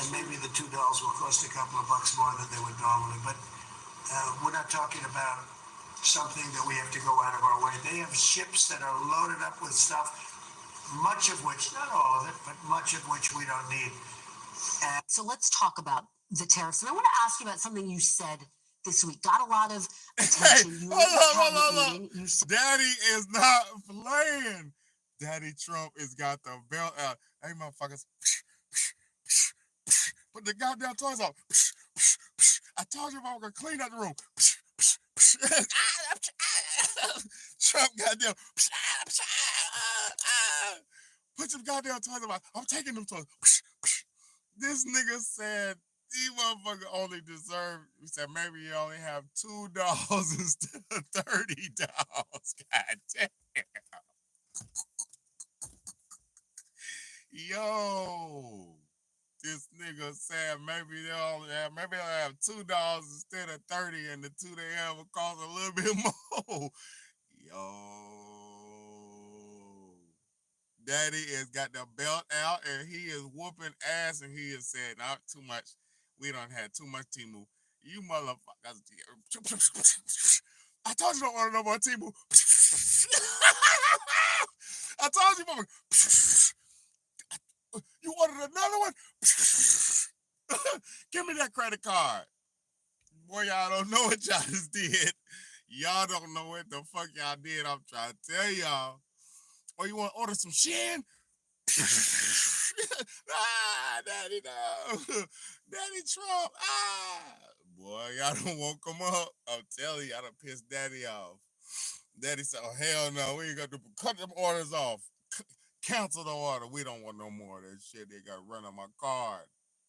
and maybe the $2 will cost a couple of bucks more than they would normally. But we're not talking about something that we have to go out of our way. They have ships that are loaded up with stuff, much of which, not all of it, but much of which we don't need. So let's talk about the tariffs. And I want to ask you about something you said this week. Got a lot of attention. Hey, You hold on. You said, Daddy is not playing. Daddy Trump has got the belt out. Hey, motherfuckers. Put the goddamn toys off. I told you if I was going to clean out the room. Trump goddamn. Put some goddamn toys off. I'm taking them toys. This nigga said these motherfuckers only deserve. He said maybe you only have $2 instead of $30. God damn. Yo, this nigga said maybe they'll have $2 instead of 30, and the two they have will cost a little bit more. Yo, Daddy has got the belt out and he is whooping ass, and he has said not too much. We done had too much Timu. You motherfuckers. I told you don't want to know about Timu. I told you, motherfucker. You ordered another one? Give me that credit card. Boy, y'all don't know what y'all just did. Y'all don't know what the fuck y'all did. I'm trying to tell y'all. Or you want to order some Shin? Daddy, no. Daddy Trump. Boy, y'all don't want to come up. I'm telling you, I done pissed Daddy off. Daddy said, oh, hell no. We ain't got to cut them orders off. Cancel the order. We don't want no more of that shit. They got to run on my card.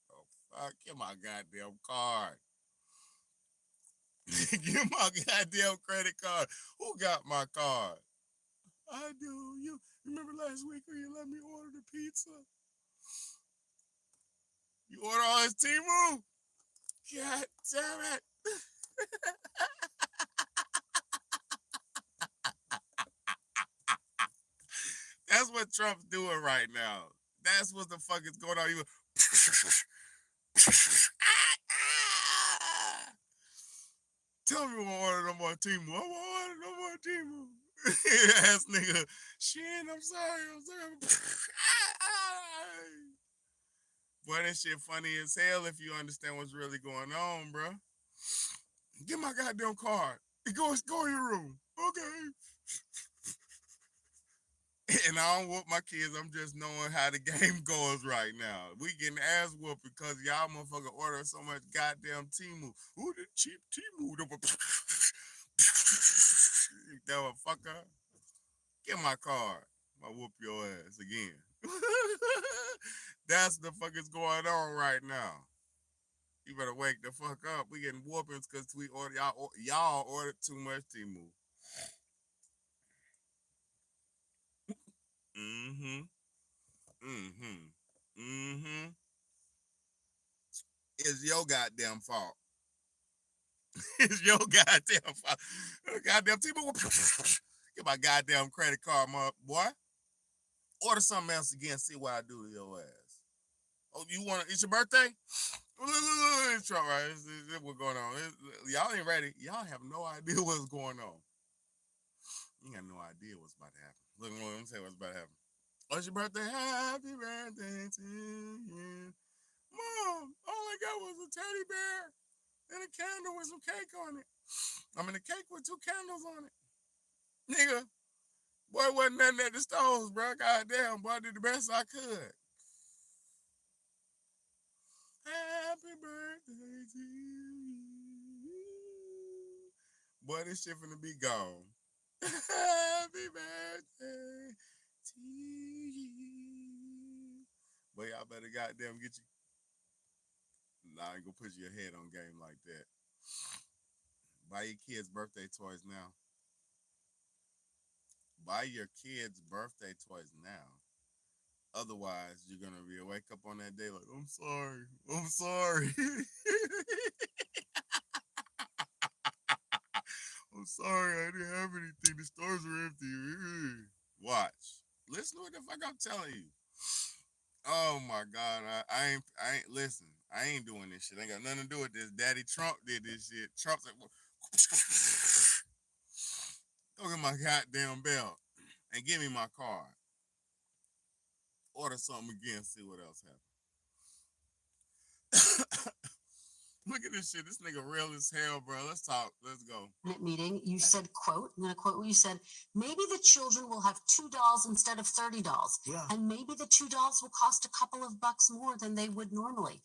Oh, fuck. Get my goddamn card. Get my goddamn credit card. Who got my card? I do. You remember last week when you let me order the pizza? You order all this Timu? God damn it. That's what Trump's doing right now. That's what the fuck is going on. Tell me we won't order no more Timu. I won't order no more Timu. Ass nigga. Shit, I'm sorry. Boy, that shit funny as hell if you understand what's really going on, bro. Get my goddamn card. Go in your room. Okay. And I don't whoop my kids. I'm just knowing how the game goes right now. We getting ass whooped because y'all motherfucker order so much goddamn Timu. Ooh, the cheap Timu. That motherfucker. Get my card. I'll whoop your ass again. That's the fuck is going on right now. You better wake the fuck up. We getting whoopings because we order y'all ordered too much Timu. Mm-hmm. Mm-hmm. Mm-hmm. It's your goddamn fault. It's your goddamn fault. Goddamn Timu. Get my goddamn credit card, boy. Order something else again. See what I do to your ass. Oh, you want? It's your birthday? It's Trump, right? It's what's going on? Y'all ain't ready. Y'all have no idea what's going on. You got no idea what's about to happen. Look, let me tell you what's about to happen. Oh, it's your birthday. Happy birthday to you. Mom, all I got was a teddy bear and a candle with some cake on it. I mean, a cake with 2 candles on it. Nigga, boy, wasn't nothing at the stores, bro. Goddamn, boy, I did the best I could. Happy birthday to you. Boy, this shit finna be gone. Happy birthday to you. Boy, y'all better goddamn get you. Nah, I ain't gonna put your head on game like that. Buy your kids birthday toys now. Buy your kids birthday toys now. Otherwise, you're gonna be wake up on that day like, I'm sorry. I'm sorry. I'm sorry, I didn't have anything. The stores were empty. Watch. Listen to what the fuck I'm telling you. Oh my God. I ain't listen. I ain't doing this shit. I ain't got nothing to do with this. Daddy Trump did this shit. Trump's like, go get my goddamn belt and give me my card. Order something again, see what else happens. Look at this shit. This nigga real as hell, bro. Let's talk. Let's go. Meeting, you said, quote, I'm going to quote what you said, maybe the children will have $2 instead of $30. Yeah. And maybe the $2 will cost a couple of bucks more than they would normally.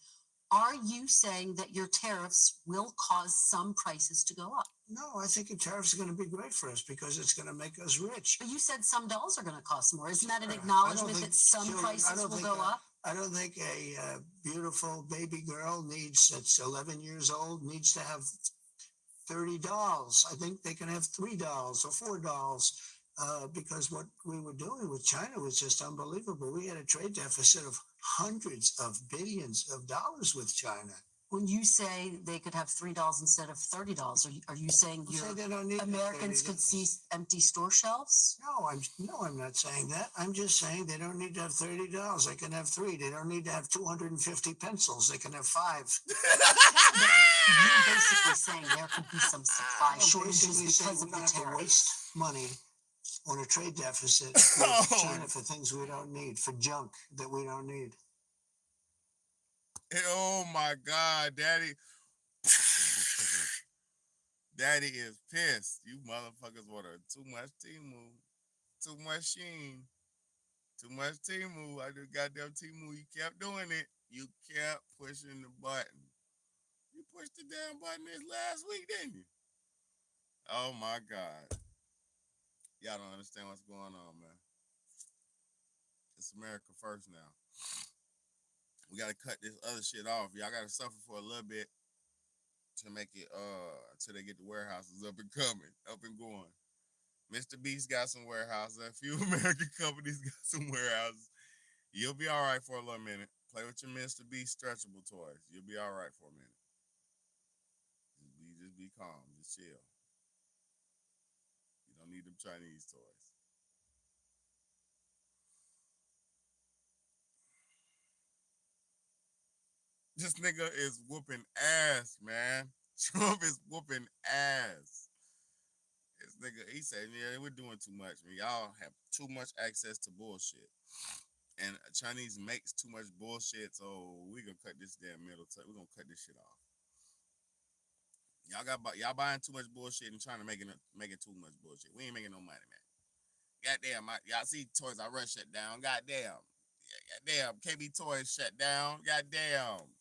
Are you saying that your tariffs will cause some prices to go up? No, I think the tariffs are going to be great for us because it's going to make us rich. But you said some dolls are going to cost more. Isn't that an I don't acknowledgement think that some children- prices will go up? I don't think a beautiful baby girl that's 11 years old needs to have 30 dolls. I think they can have 3 dolls or 4 dolls because what we were doing with China was just unbelievable. We had a trade deficit of hundreds of billions of dollars with China. When you say they could have $3 instead of $30, are you saying They don't need Americans could see empty store shelves? No, I'm not saying that. I'm just saying they don't need to have $30. They can have 3. They don't need to have 250 pencils. They can have 5. You're basically saying there could be some supply shortages because of the tariffs. tariffs. Waste money on a trade deficit with China for things we don't need, for junk that we don't need. Oh my God, Daddy. Daddy is pissed. You motherfuckers order too much Timu, too much Sheen, too much Timu. I just goddamn Timu. You kept doing it. You kept pushing the button. You pushed the damn button this last week, didn't you? Oh my God. Y'all don't understand what's going on, man. It's America first now. We gotta cut this other shit off. Y'all gotta suffer for a little bit to make it till they get the warehouses up and coming, up and going. Mr. Beast got some warehouses. A few American companies got some warehouses. You'll be all right for a little minute. Play with your Mr. Beast stretchable toys. You'll be all right for a minute. Just be calm. Just chill. You don't need them Chinese toys. This nigga is whooping ass, man. Trump is whooping ass. This nigga, he said, yeah, we're doing too much, man. Y'all have too much access to bullshit. And Chinese makes too much bullshit, so we gonna cut this damn middle. We're gonna cut this shit off. Y'all buying too much bullshit and trying to make it too much bullshit. We ain't making no money, man. Goddamn, y'all see Toys R Us shut down. Goddamn. Yeah, goddamn, KB Toys shut down. Goddamn.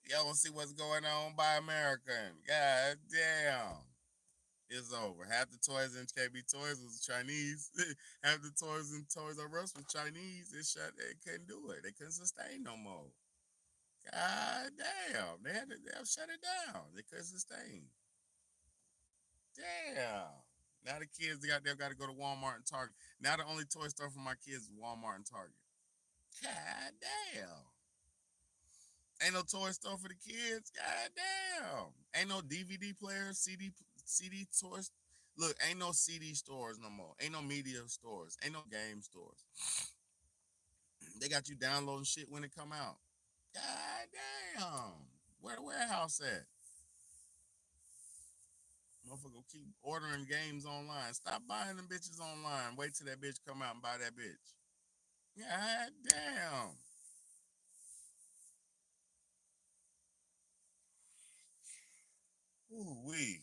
Y'all don't see what's going on by American. Goddamn. It's over. Half the toys in KB Toys was Chinese. Half the toys in Toys R Us was Chinese. They couldn't do it. They couldn't sustain no more. God damn. They have shut it down. They couldn't sustain. Damn. Now the kids they got to go to Walmart and Target. Now the only toy store for my kids is Walmart and Target. God damn. Ain't no toy store for the kids. God damn. Ain't no DVD players, CD toys. Look, ain't no CD stores no more. Ain't no media stores. Ain't no game stores. They got you downloading shit when it come out. God damn. Where the warehouse at? Motherfucker keep ordering games online. Stop buying them bitches online. Wait till that bitch come out and buy that bitch. God damn. Ooh wee.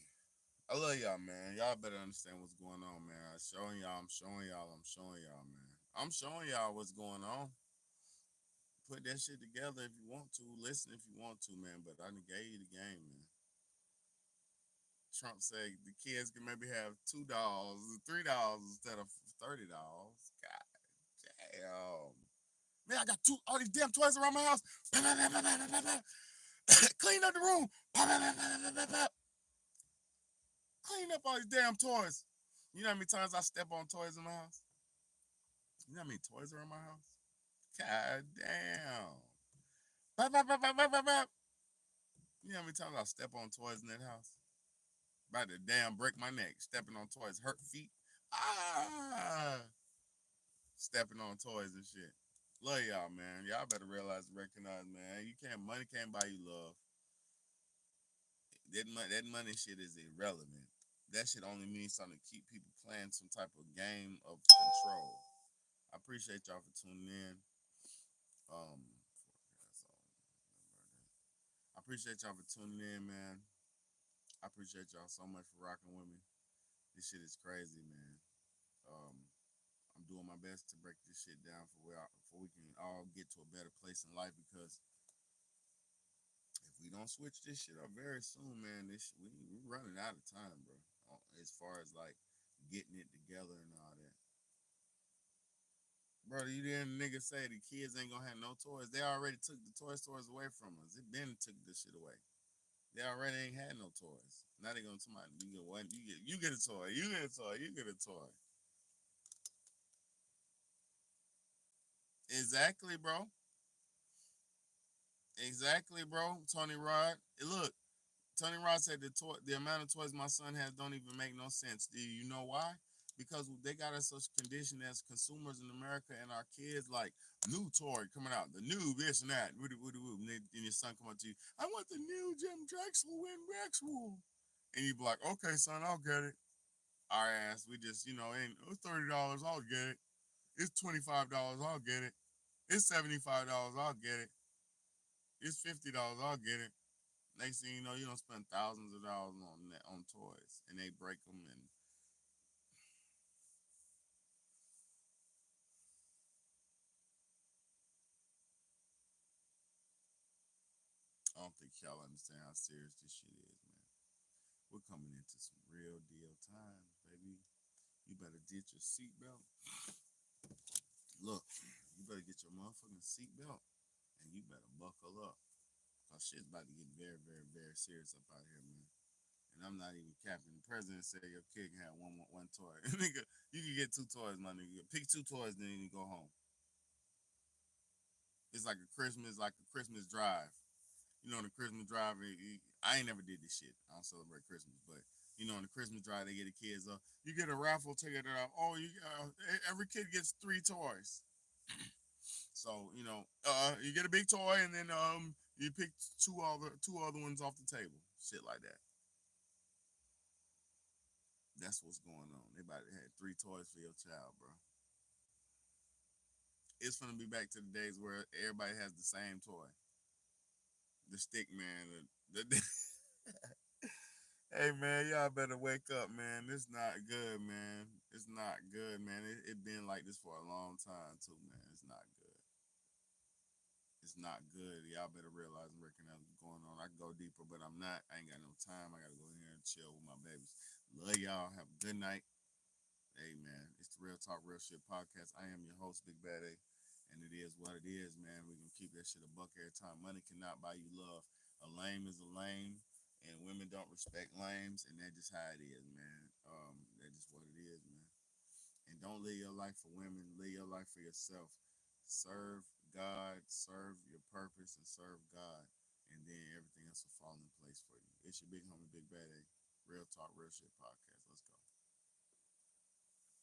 I love y'all, man. Y'all better understand what's going on, man. I'm showing y'all, man. I'm showing y'all what's going on. Put that shit together if you want to. Listen if you want to, man. But I done gave you the game, man. Trump said the kids can maybe have $2, $3 instead of $30. God damn. Man, I got all these damn toys around my house. Clean up the room. Clean up all these damn toys. You know how many times I step on toys in my house? You know how many toys are in my house? God damn. Bap, bap, bap, bap, bap, bap, bap. You know how many times I step on toys in that house? About to damn break my neck. Stepping on toys, hurt feet. Ah, stepping on toys and shit. Love y'all, man. Y'all better realize and recognize, man. Money can't buy you love. That money shit is irrelevant. That shit only means something to keep people playing some type of game of control. I appreciate y'all for tuning in. Um, I appreciate y'all for tuning in, man. I appreciate y'all so much for rocking with me. This shit is crazy, man. Um, I'm doing my best to break this shit down for we can all get to a better place in life. Because if we don't switch this shit up very soon, man, we running out of time, bro. As far as like getting it together and all that. Bro, you didn't niggas say the kids ain't gonna have no toys. They already took the toy stores away from us. It been took this shit away. They already ain't had no toys. Now they gonna somebody you get one, you get a toy, you get a toy, you get a toy. Exactly, bro. Exactly, bro. Tony Rod. Look, Tony Rod said the amount of toys my son has don't even make no sense. Do you know why? Because they got us such condition as consumers in America, and our kids like new toy coming out, the new this and that. And your son come up to you, I want the new Jim Drexel Win Rexwool. And you be like, okay, son, I'll get it. Our ass, we just, ain't it's $30, I'll get it. It's $25, I'll get it. It's $75, I'll get it. It's $50. I'll get it. Next thing you know, you don't spend thousands of dollars on that, on toys, and they break them. And I don't think y'all understand how serious this shit is, man. We're coming into some real deal times, baby. You better get your seatbelt. Look, you better get your motherfucking seatbelt, and you better buckle up. Cause shit's about to get very, very, very serious up out here, man. And I'm not even capping. The president said your kid can have one toy. Nigga, you can get two toys, my nigga. Pick two toys, then you go home. It's like a Christmas drive. You know, the Christmas drive. I ain't never did this shit. I don't celebrate Christmas, but you know, in the Christmas drive, they get the kids up. You get a raffle ticket. Oh, every kid gets three toys. So you get a big toy, and then you pick two other ones off the table. Shit like that. That's what's going on. They about to have three toys for your child, bro. It's gonna be back to the days where everybody has the same toy. The stick man. Hey man, y'all better wake up, man. This not good, man. It's not good, man. It been like this for a long time too, man. It's not good. It's not good. Y'all better realize and recognize what's going on. I can go deeper, but I'm not. I ain't got no time. I gotta go in here and chill with my babies. Love y'all. Have a good night. Hey man, it's the Real Talk Real Shit podcast. I am your host, Big Bad A, and it is what it is, man. We gonna keep that shit a buck every time. Money cannot buy you love. A lame is a lame, and women don't respect lames, and that's just how it is, man. That's just what it is, man. And don't live your life for women. Live your life for yourself. Serve God, serve your purpose, and serve God, and then everything else will fall in place for you. It's your big homie, Big Bad A. Real Talk Real Shit podcast. Let's go.